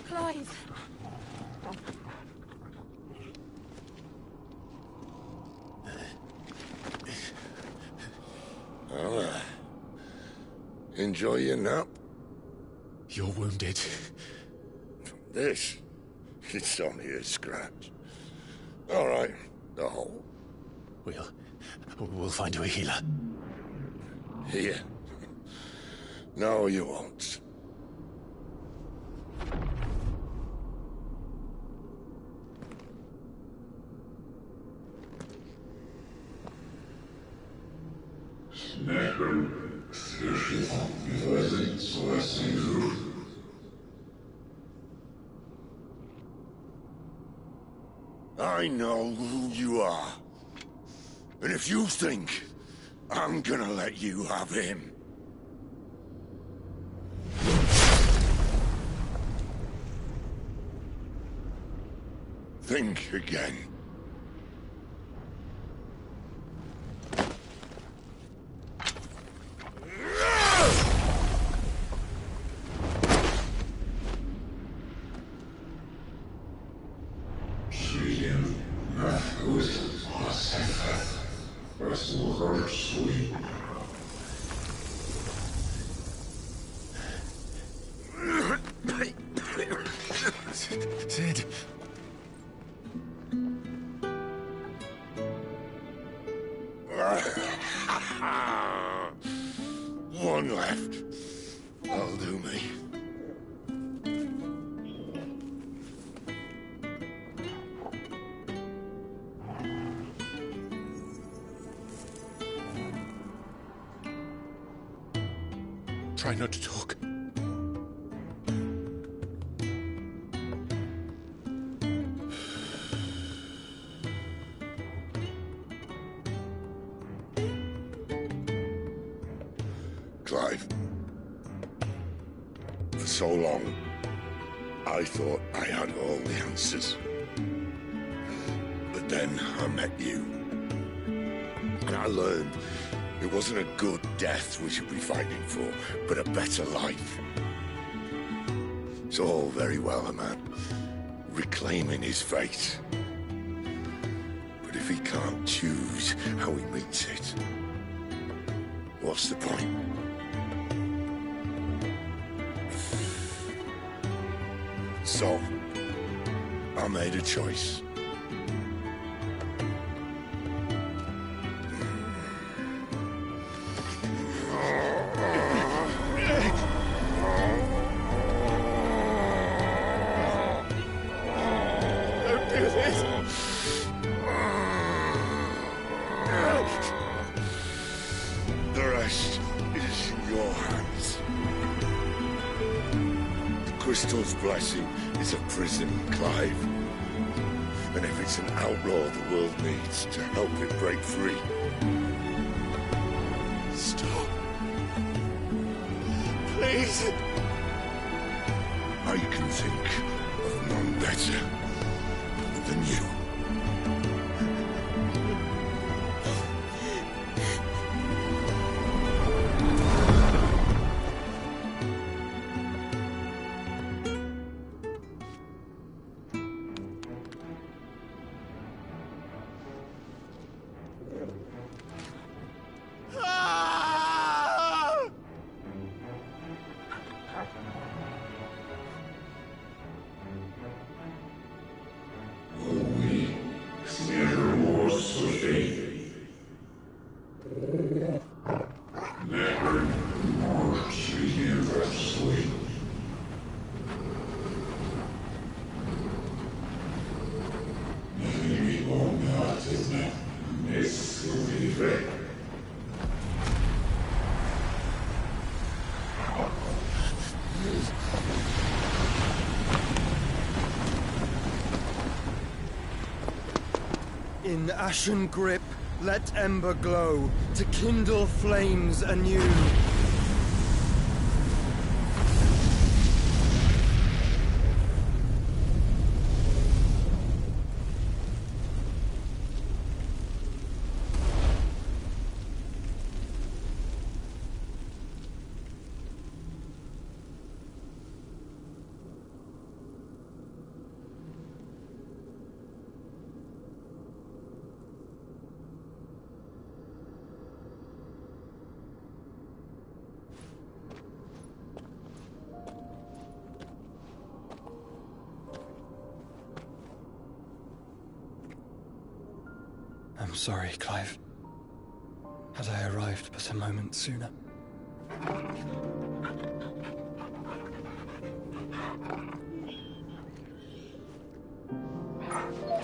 Clive. Well, enjoy your nap. You're wounded. This? It's only a scratch. All right, the hole. We'll find you a healer. Here. No, you won't. I know who you are. And if you think I'm gonna let you have him... think again. Sid. One left. That'll do me. Try not to talk. Clive. For so long, I thought I had all the answers. But then I met you. And I learned it wasn't a good death we should be fighting for, but a better life. It's all very well, a man reclaiming his fate. But if he can't choose how he meets it, what's the point? So, I made a choice. Don't do this! The rest is in your hands. The Crystal's blessing is a prison, Clive. And if it's an outlaw the world needs to help it break free... Stop. Please. I can think of none better than you. In ashen grip, let ember glow to kindle flames anew. I'm sorry, Clive. Had I arrived but a moment sooner. Do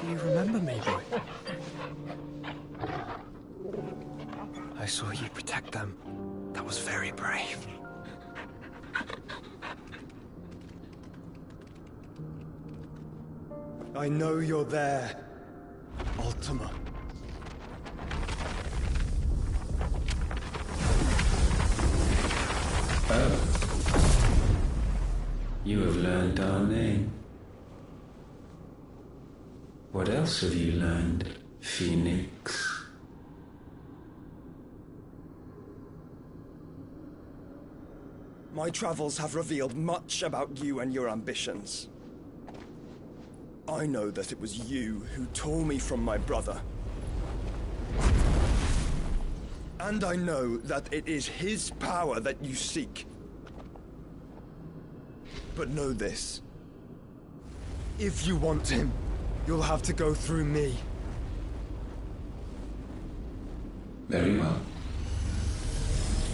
you remember me, boy? I saw you protect them. That was very brave. I know you're there, Ultima. Oh. You have learned our name. What else have you learned, Phoenix? My travels have revealed much about you and your ambitions. I know that it was you who tore me from my brother. And I know that it is his power that you seek. But know this. If you want him, you'll have to go through me. Very well.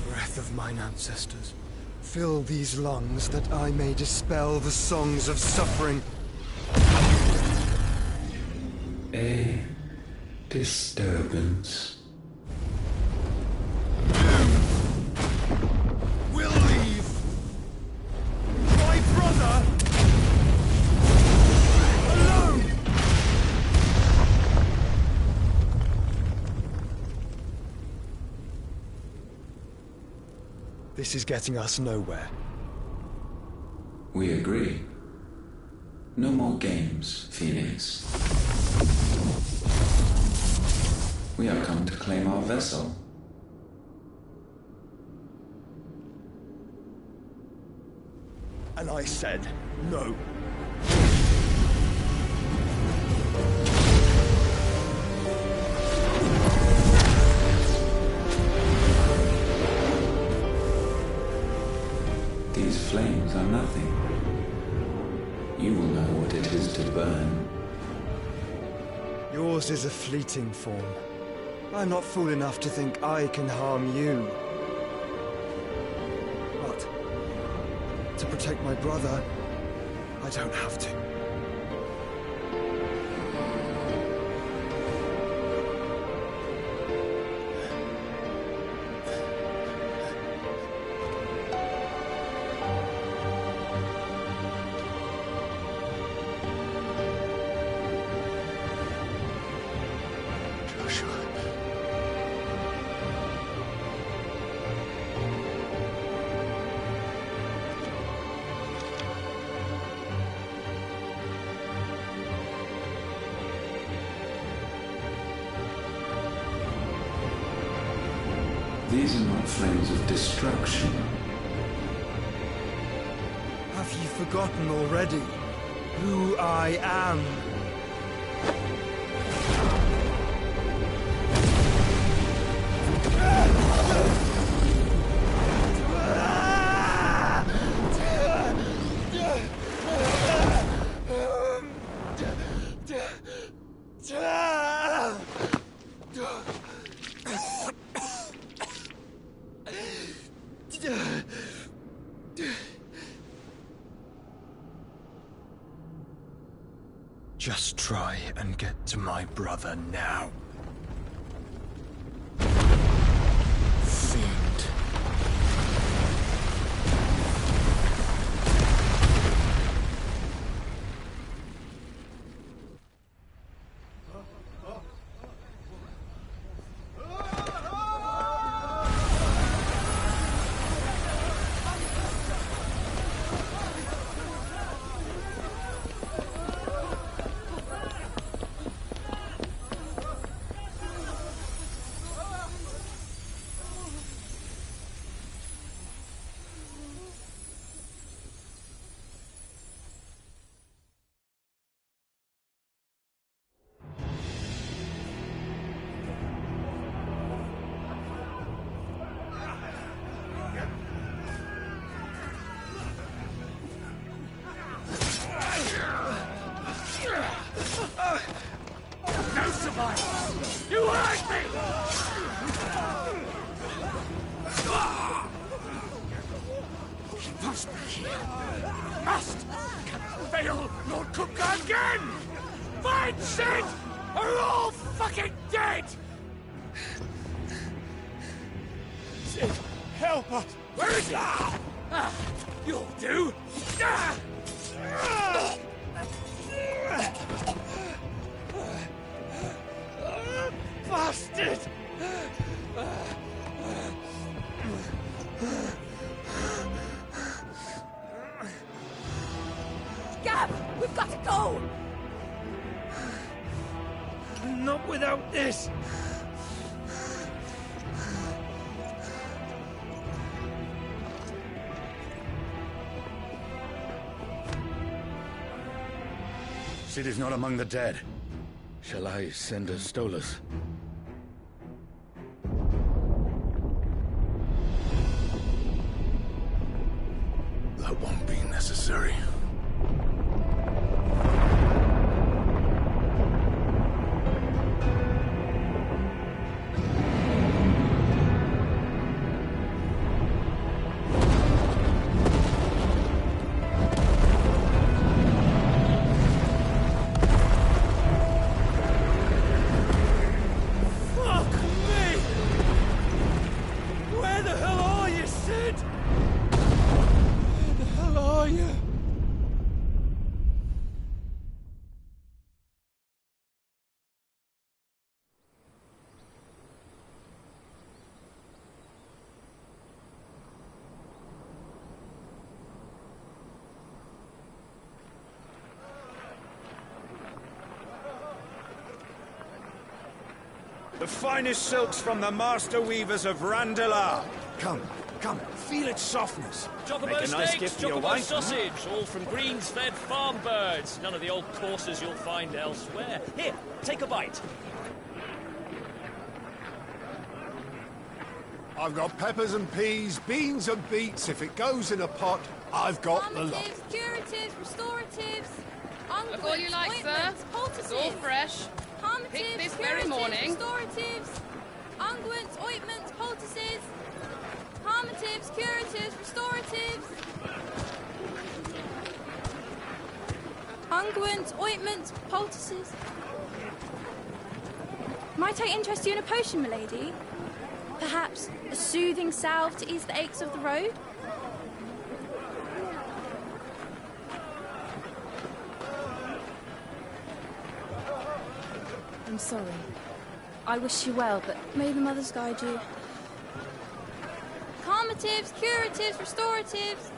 Breath of mine ancestors, fill these lungs that I may dispel the songs of suffering. A disturbance. We'll leave. My brother alone. This is getting us nowhere. We agree. No more games, Phoenix. We have come to claim our vessel. And I said no. These flames are nothing. You will know what it is to burn. Yours is a fleeting form. I'm not fool enough to think I can harm you. But to protect my brother, I don't have to. These are not flames of destruction. Have you forgotten already who I am? Just try and get to my brother now. Fiend. Sid are all fucking dead! Sid, help us! Where is he? You'll do! Bastard! Gab, we've got to go! Not without this! Sid is not among the dead. Shall I send a Stolas? That won't be necessary. Fuck me! Where the hell are you, Sid? Where the hell are you? The finest silks from the master weavers of Randalar. Come, feel its softness. Chocobo Make a nice steaks, gift for your chocobo wife. sausage, all from greens-fed farm birds. None of the old courses you'll find elsewhere. Here, take a bite. I've got peppers and peas, beans and beets. If it goes in a pot, I've got the lot. Calmatives, curatives, restoratives, Look all you like, sir. It's all fresh. Picked this very morning. Restoratives, unguents, ointments, poultices, calmatives, curatives, restoratives, unguents, ointments, poultices. Might I interest you in a potion, milady? Perhaps a soothing salve to ease the aches of the road? I'm sorry. I wish you well, but may the mothers guide you. Calmatives, curatives, restoratives,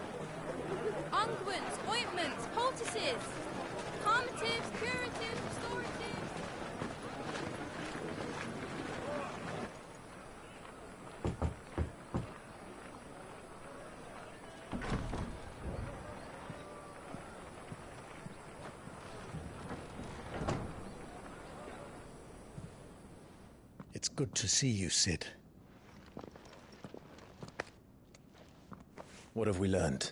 unguents, ointments, poultices, calmatives, curatives, restoratives. It's good to see you, Sid. What have we learned?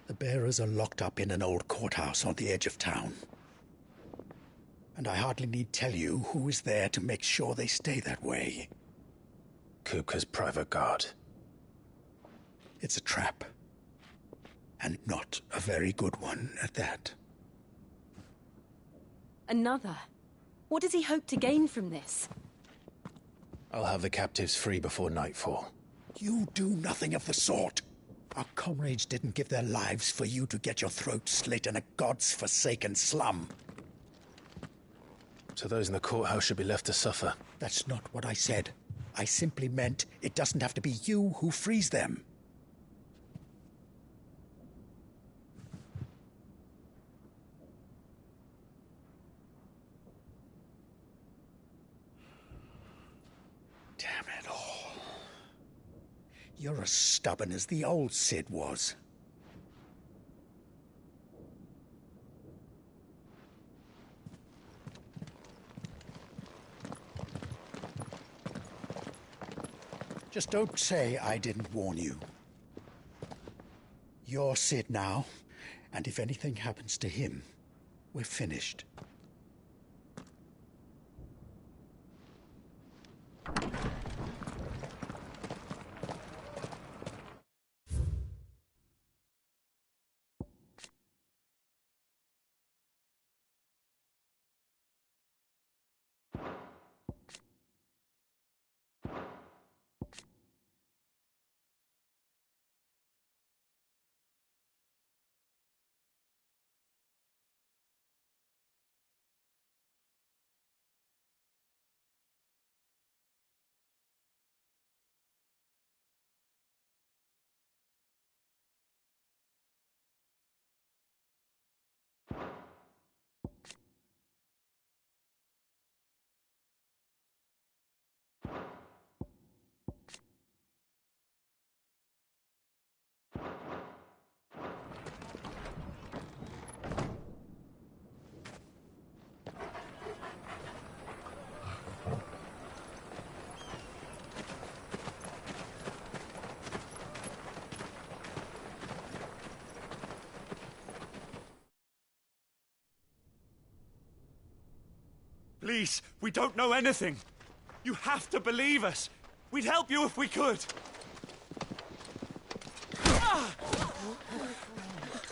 The bearers are locked up in an old courthouse on the edge of town. And I hardly need tell you who is there to make sure they stay that way. Kupka's private guard. It's a trap. And not a very good one at that. Another? What does he hope to gain from this? I'll have the captives free before nightfall. You do nothing of the sort. Our comrades didn't give their lives for you to get your throat slit in a god's-forsaken slum. So those in the courthouse should be left to suffer. That's not what I said. I simply meant it doesn't have to be you who frees them. Damn it all. You're as stubborn as the old Sid was. Just don't say I didn't warn you. You're Sid now, and if anything happens to him, we're finished. Please, we don't know anything. You have to believe us. We'd help you if we could.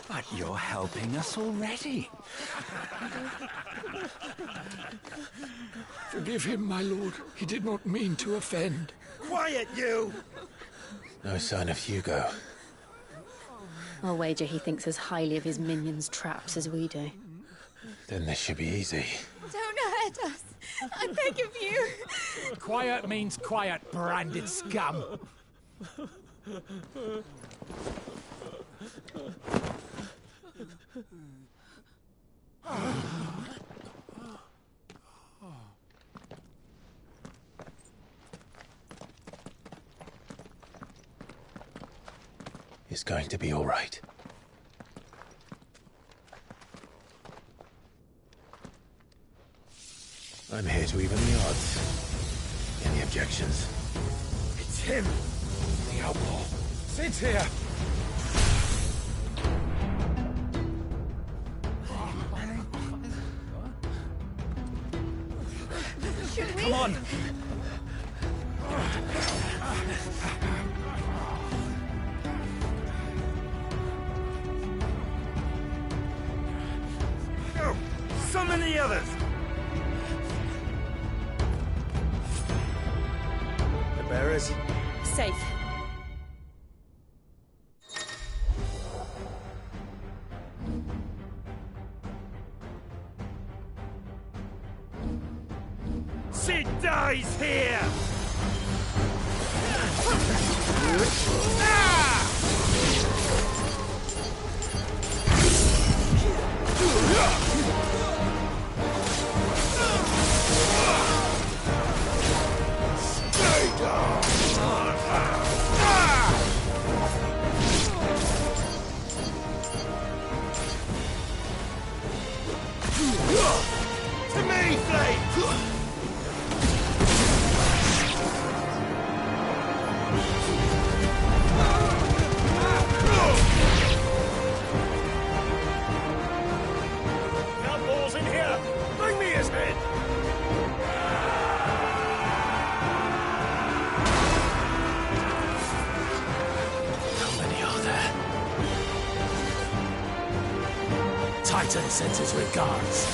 But you're helping us already. Forgive him, my lord. He did not mean to offend. Quiet, you! No sign of Hugo. I'll wager he thinks as highly of his minions' traps as we do. Then this should be easy. Don't hurt us. I beg of you. Quiet means quiet, branded scum. It's going to be all right. I'm here to even the odds. Any objections? It's him, the outlaw. Sit here. Should we? Come on. Go! Summon the others! The bearers? Safe. She dies here! Stay down! To me, Flame! Outlaws in here! Bring me his head! How many are there? Titan sends his regards.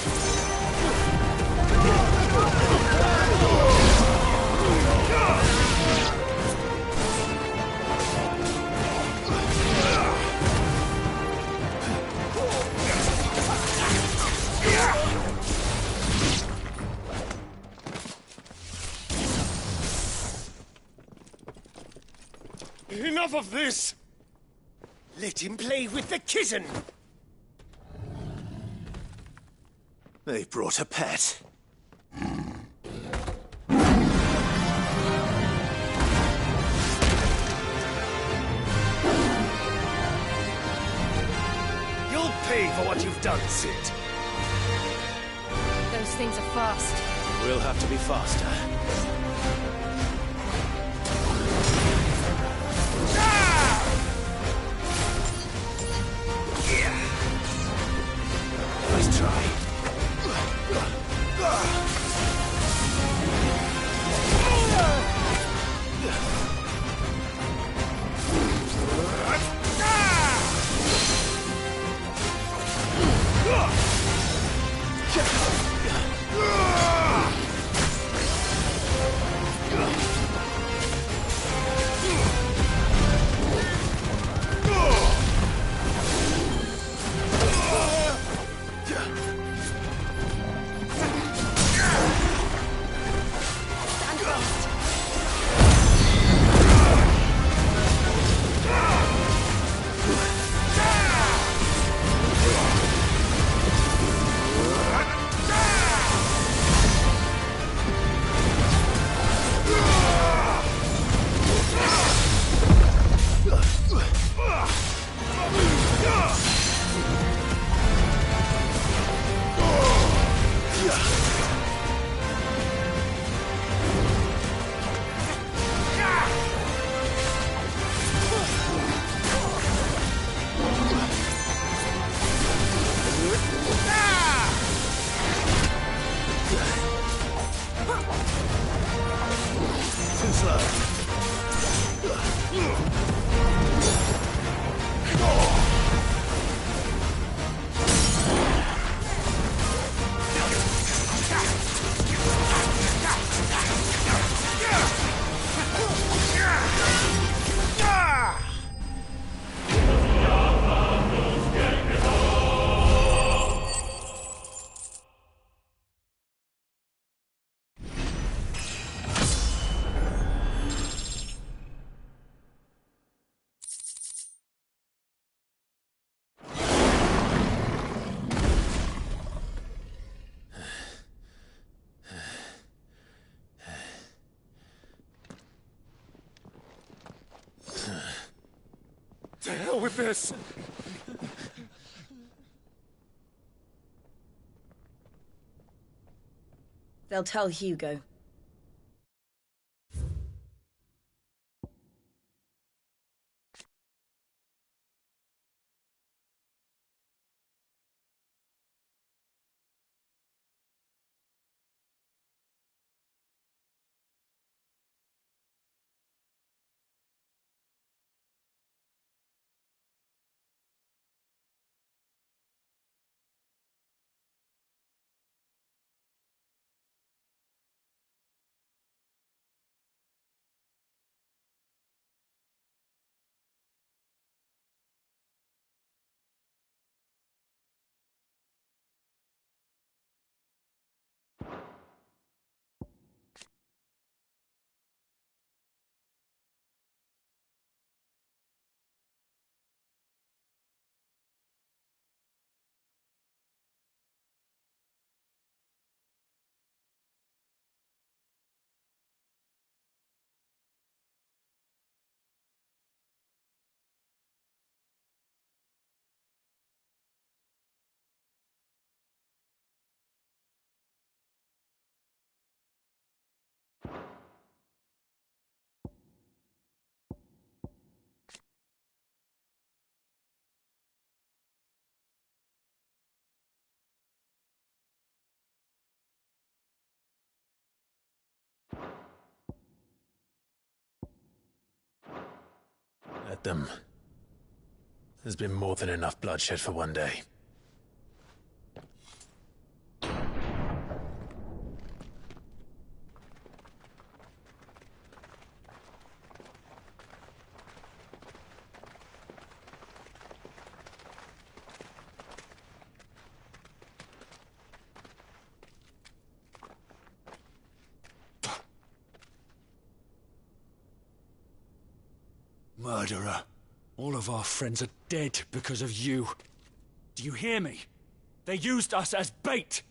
Enough of this! Let him play with the kitten! They brought a pet. You'll pay for what you've done, Sid. Those things are fast. We'll have to be faster. Nice try. hell with this! They'll tell Hugo. Let them. There's been more than enough bloodshed for one day. Murderer. All of our friends are dead because of you. Do you hear me? They used us as bait.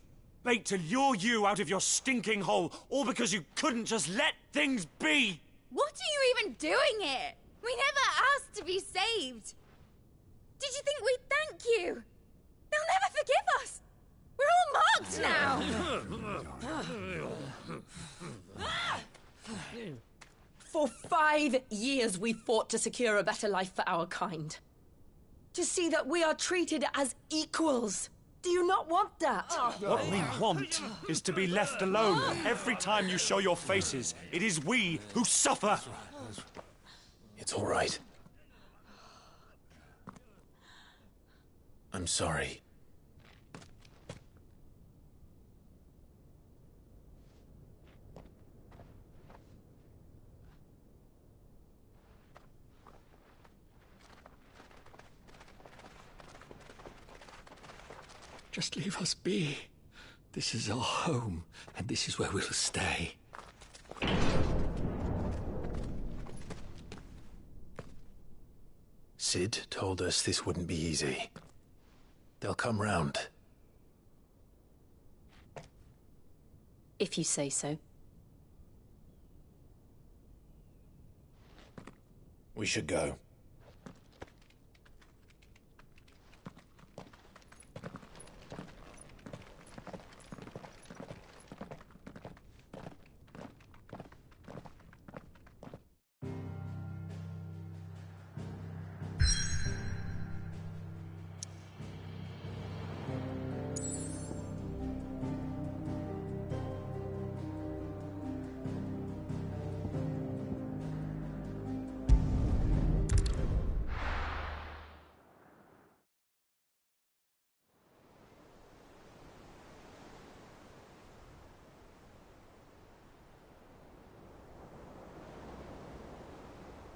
Bait to lure you out of your stinking hole, all because you couldn't just let things be. What are you even doing here? We never asked to be saved. Did you think we'd thank you? They'll never forgive us. We're all marked now. For 5 years we fought to secure a better life for our kind. To see that we are treated as equals. Do you not want that? What we want is to be left alone. Every time you show your faces, it is we who suffer. It's all right. I'm sorry. Just leave us be. This is our home, and this is where we'll stay. Sid told us this wouldn't be easy. They'll come round. If you say so. We should go.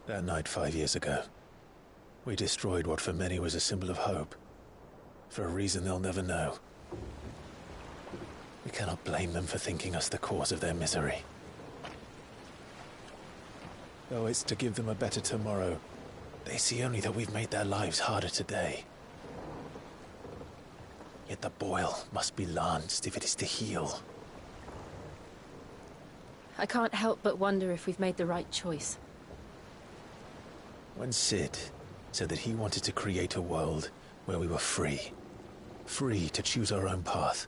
That night 5 years ago, we destroyed what for many was a symbol of hope. For a reason they'll never know. We cannot blame them for thinking us the cause of their misery. Though it's to give them a better tomorrow, they see only that we've made their lives harder today. Yet the boil must be lanced if it is to heal. I can't help but wonder if we've made the right choice. When Sid said that he wanted to create a world where we were free. Free to choose our own path.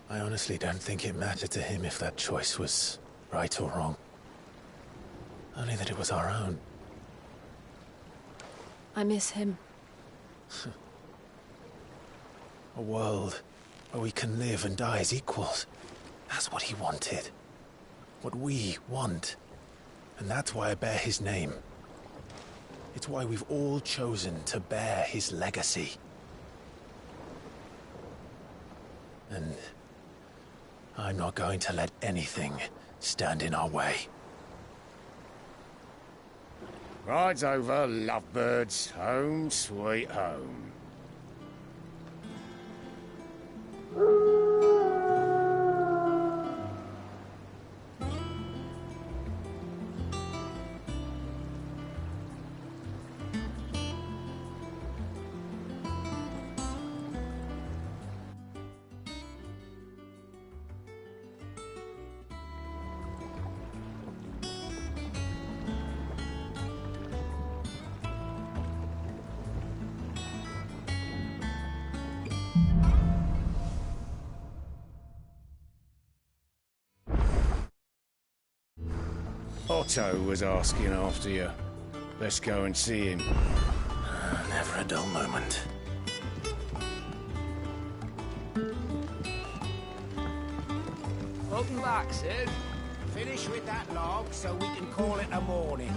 I honestly don't think it mattered to him if that choice was right or wrong. Only that it was our own. I miss him. A world where we can live and die as equals. That's what he wanted. What we want. And that's why I bear his name. It's why we've all chosen to bear his legacy. And I'm not going to let anything stand in our way. Rides over, lovebirds. Home, sweet home. Otto was asking after you. Let's go and see him. Never a dull moment. Welcome back, Sid. Finish with that log so we can call it a morning.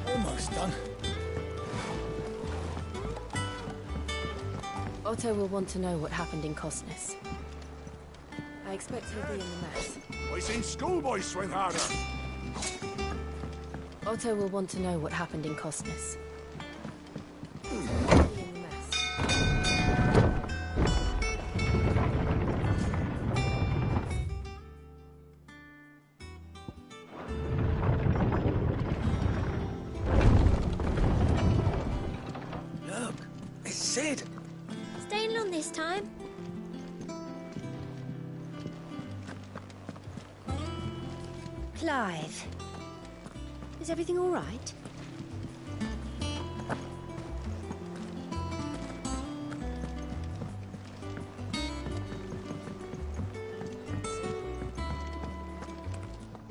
Almost done. Otto will want to know what happened in Cosnes. I expect he'll be in the mess. I seen schoolboys swing harder. Otto will want to know what happened in Cosnes. Look, it's Sid. Staying long this time? Clive, is everything all right?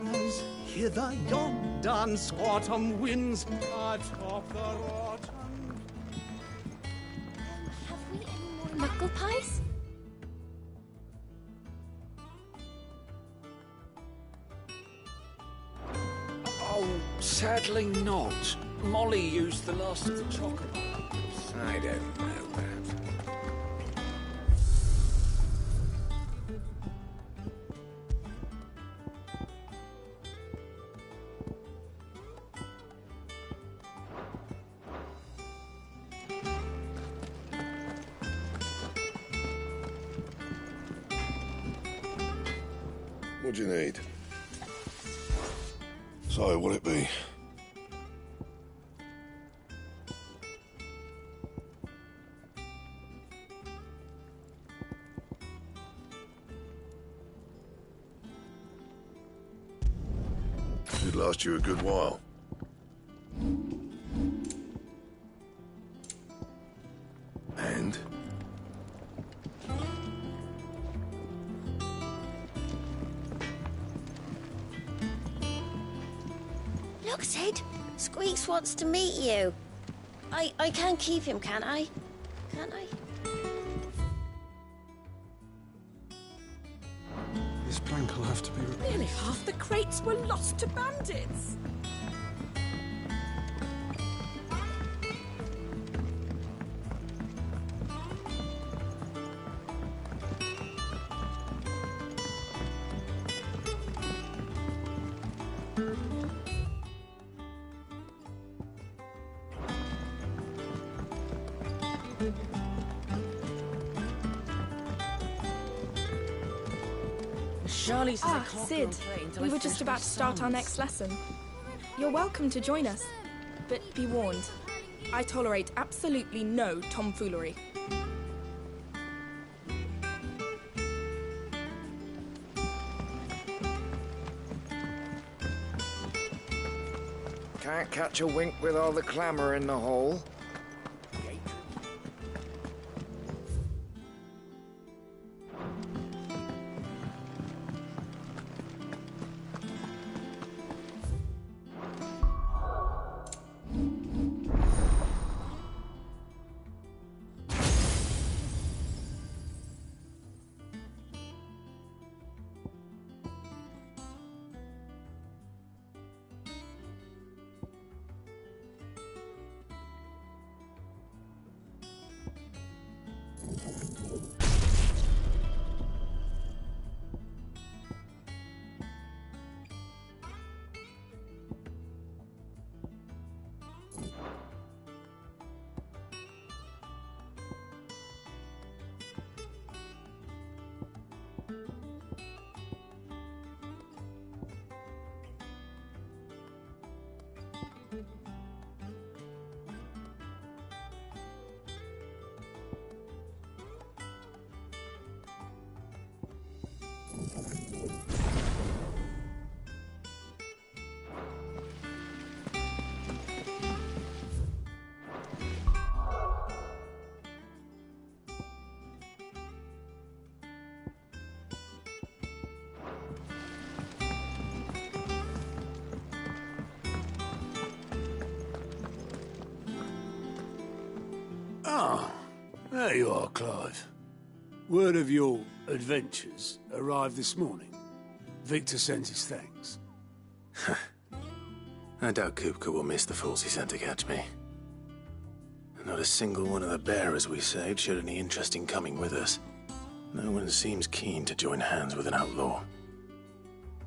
As hither yon squatum winds atop the rotten. Have we any more knuckle pies? Oh, sadly not. Molly used the last of the chocolate. I don't know that. What do you need? So, what'll it be? Should last you a good while. And? Look, Sid. Squeaks wants to meet you. I can keep him, can't I? Can't I? This plank will have to be replaced. Nearly half the crates were lost to bandits. Charlie says Sid, we were just about to start our next lesson. You're welcome to join us, but be warned, I tolerate absolutely no tomfoolery. Can't catch a wink with all the clamour in the hall. Ah, there you are, Clive. Word of your adventures arrived this morning. Victor sends his thanks. I doubt Kupka will miss the fools he sent to catch me. Not a single one of the bearers we saved showed any interest in coming with us. No one seems keen to join hands with an outlaw.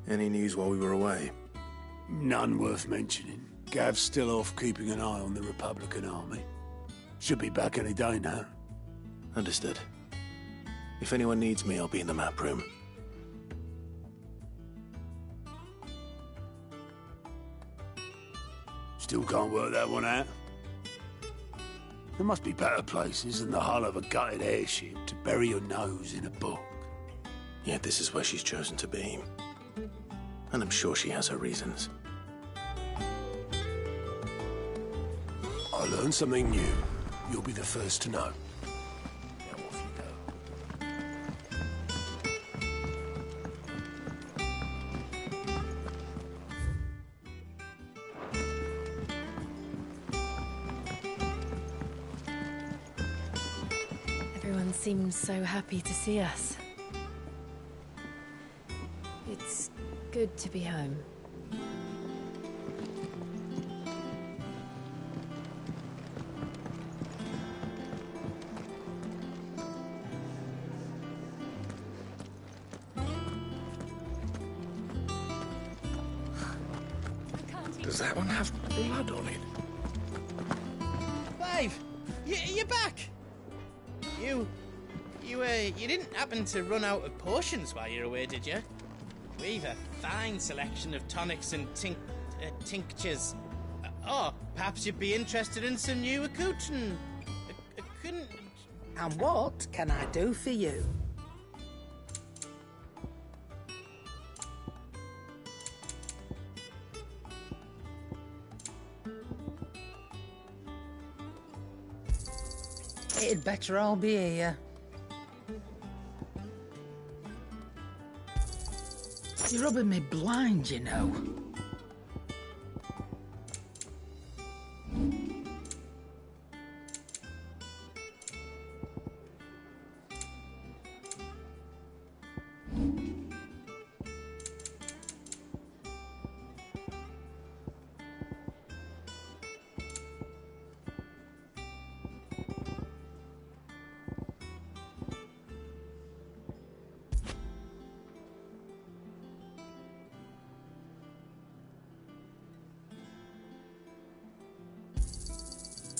Any news while we were away? None worth mentioning. Gav's still off keeping an eye on the Republican army. Should be back any day now. Understood. If anyone needs me, I'll be in the map room. Still can't work that one out. There must be better places than the hull of a gutted airship to bury your nose in a book. Yet this is where she's chosen to be. And I'm sure she has her reasons. I learned something new. You'll be the first to know. Now off you go. Everyone seems so happy to see us. It's good to be home. Does that one have blood on it? Clive, you're back. You didn't happen to run out of potions while you're away, did you? We've a fine selection of tonics and tinctures. Oh, perhaps you'd be interested in some new accoutrement. And what can I do for you? It'd better all be here. You're rubbing me blind, you know.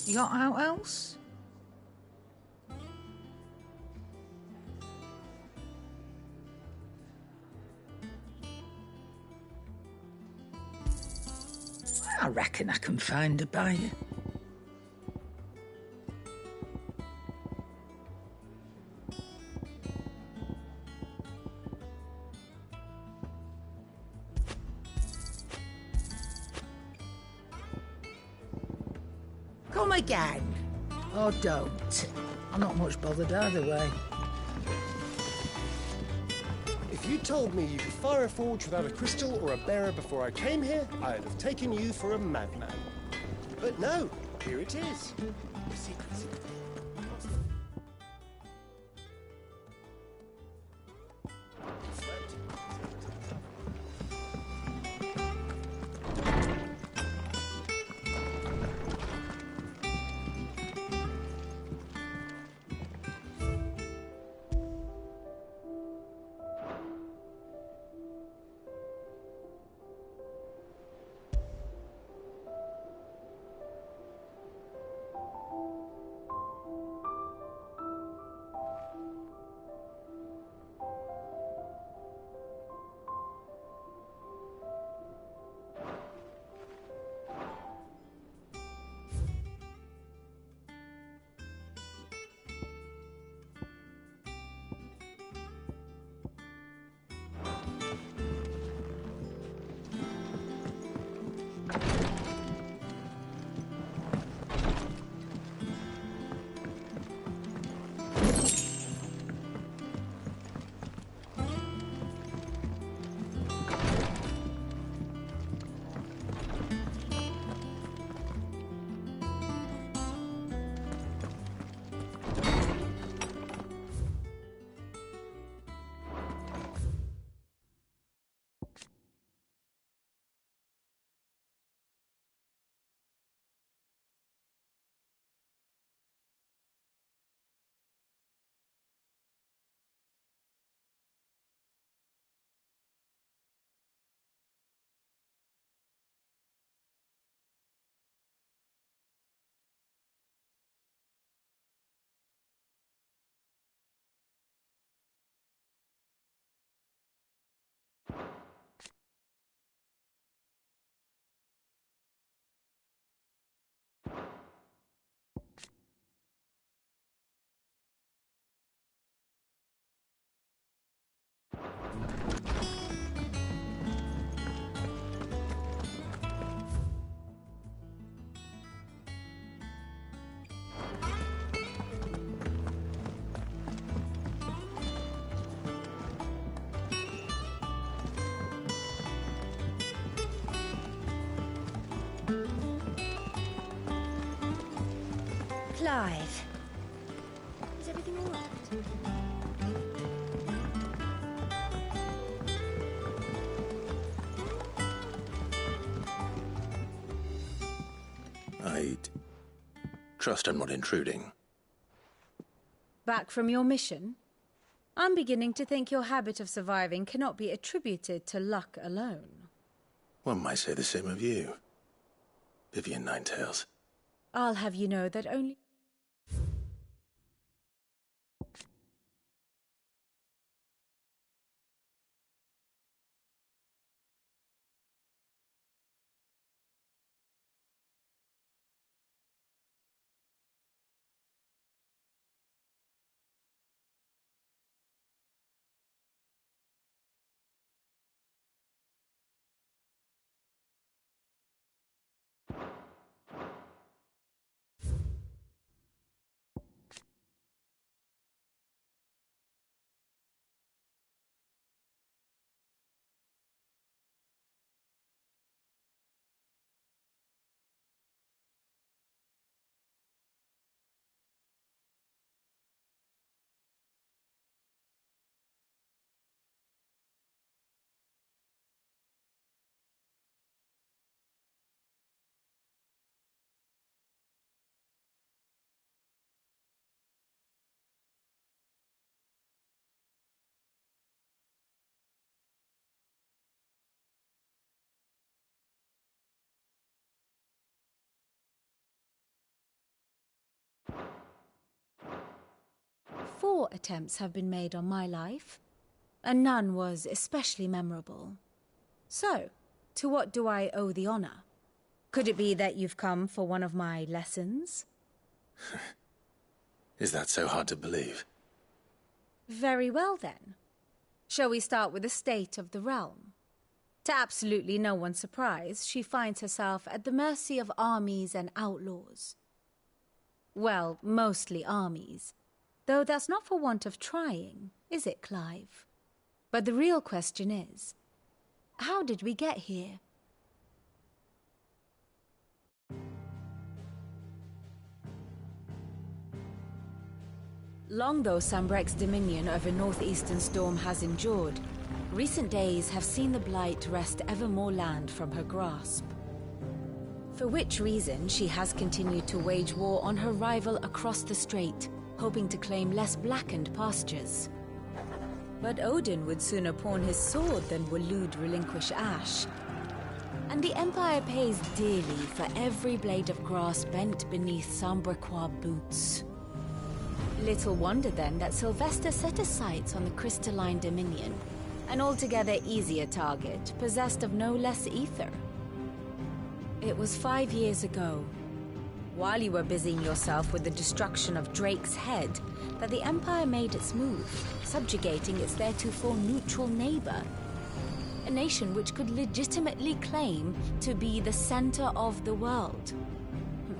You got out else? I reckon I can find a buyer. Come again. Or don't. I'm not much bothered either way. If you told me you could fire a forge without a crystal or a bearer before I came here, I'd have taken you for a madman. But no, here it is. Clive. Is everything all right? I'd trust I'm not intruding. Back from your mission? I'm beginning to think your habit of surviving cannot be attributed to luck alone. One might say the same of you, Vivian Ninetails. I'll have you know that only... Four attempts have been made on my life, and none was especially memorable. So, to what do I owe the honor? Could it be that you've come for one of my lessons? Is that so hard to believe? Very well, then. Shall we start with the state of the realm? To absolutely no one's surprise, she finds herself at the mercy of armies and outlaws. Well, mostly armies. Though that's not for want of trying, is it, Clive? But the real question is, how did we get here? Long though Sambrek's dominion over northeastern Storm has endured, recent days have seen the Blight wrest ever more land from her grasp. For which reason she has continued to wage war on her rival across the strait, hoping to claim less blackened pastures. But Odin would sooner pawn his sword than Waloed relinquish Ash. And the Empire pays dearly for every blade of grass bent beneath Sambrequois boots. Little wonder then that Sylvester set his sights on the Crystalline Dominion, an altogether easier target, possessed of no less ether. It was 5 years ago, while you were busying yourself with the destruction of Drake's head, that the Empire made its move, subjugating its theretofore neutral neighbor. A nation which could legitimately claim to be the center of the world.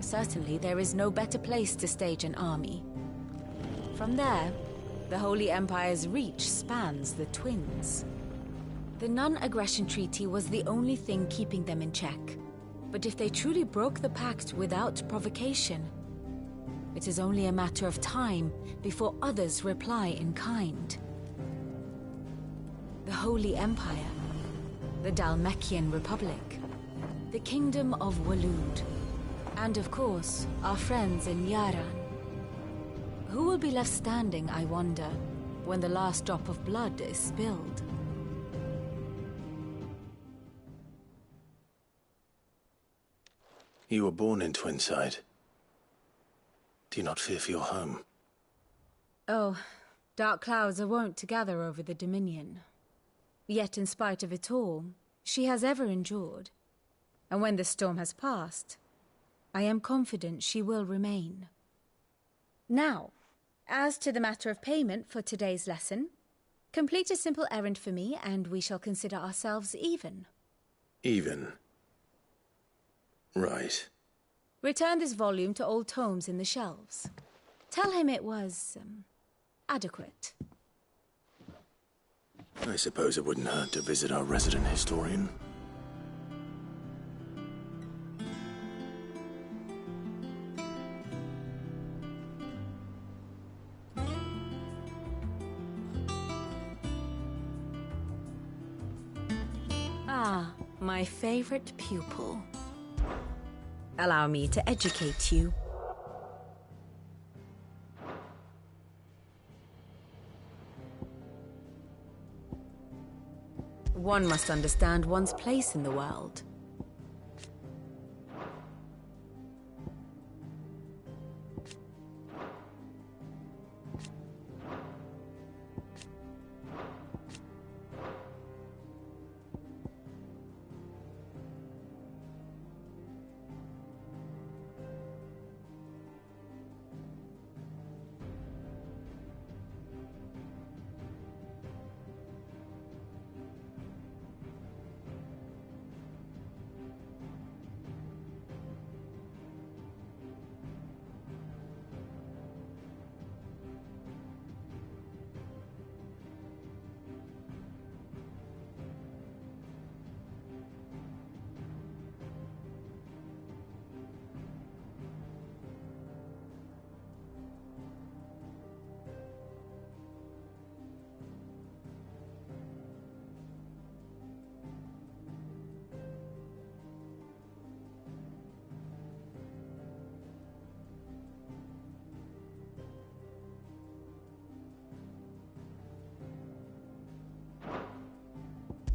Certainly, there is no better place to stage an army. From there, the Holy Empire's reach spans the Twins. The non-aggression treaty was the only thing keeping them in check. But if they truly broke the pact without provocation, it is only a matter of time before others reply in kind. The Holy Empire, the Dhalmekian Republic, the Kingdom of Waloed, and of course, our friends in Yaran. Who will be left standing, I wonder, when the last drop of blood is spilled? You were born in Twinside. Do you not fear for your home? Oh, dark clouds are wont to gather over the Dominion. Yet in spite of it all, she has ever endured. And when the storm has passed, I am confident she will remain. Now, as to the matter of payment for today's lesson, complete a simple errand for me and we shall consider ourselves even. Even? Right. Return this volume to old tomes in the shelves. Tell him it was, adequate. I suppose it wouldn't hurt to visit our resident historian. Ah, my favorite pupil. Allow me to educate you. One must understand one's place in the world.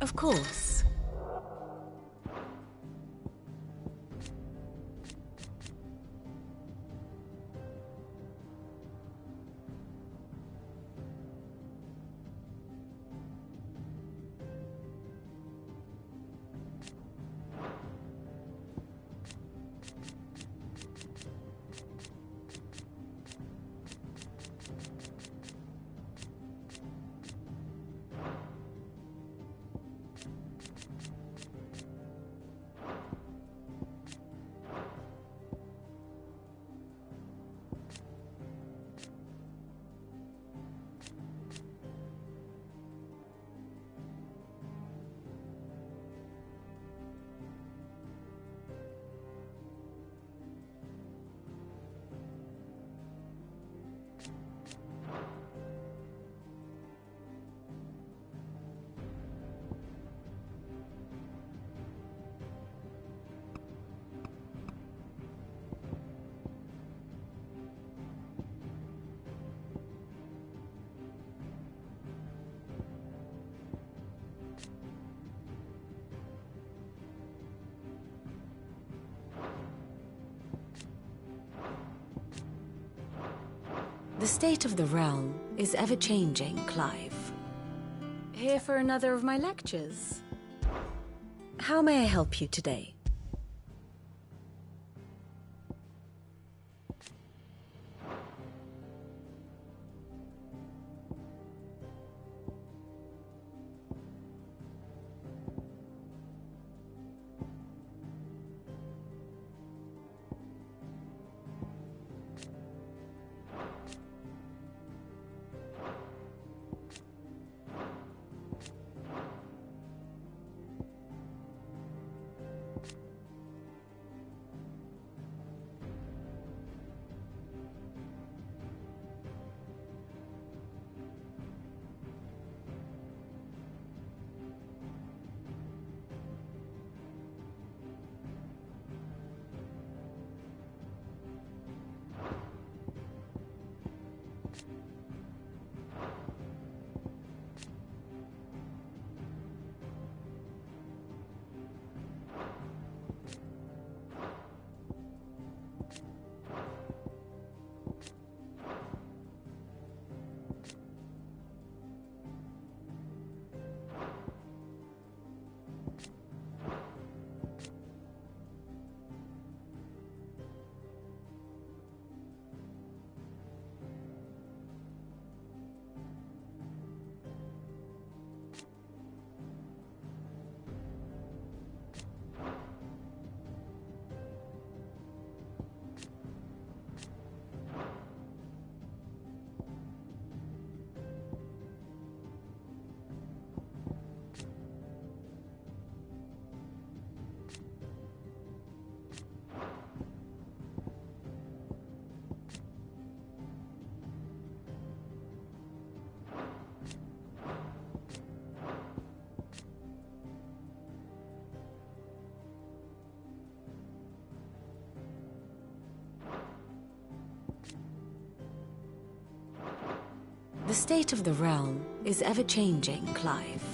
Of course. The state of the realm is ever-changing, Clive. Here for another of my lectures. How may I help you today? The state of the realm is ever-changing, Clive.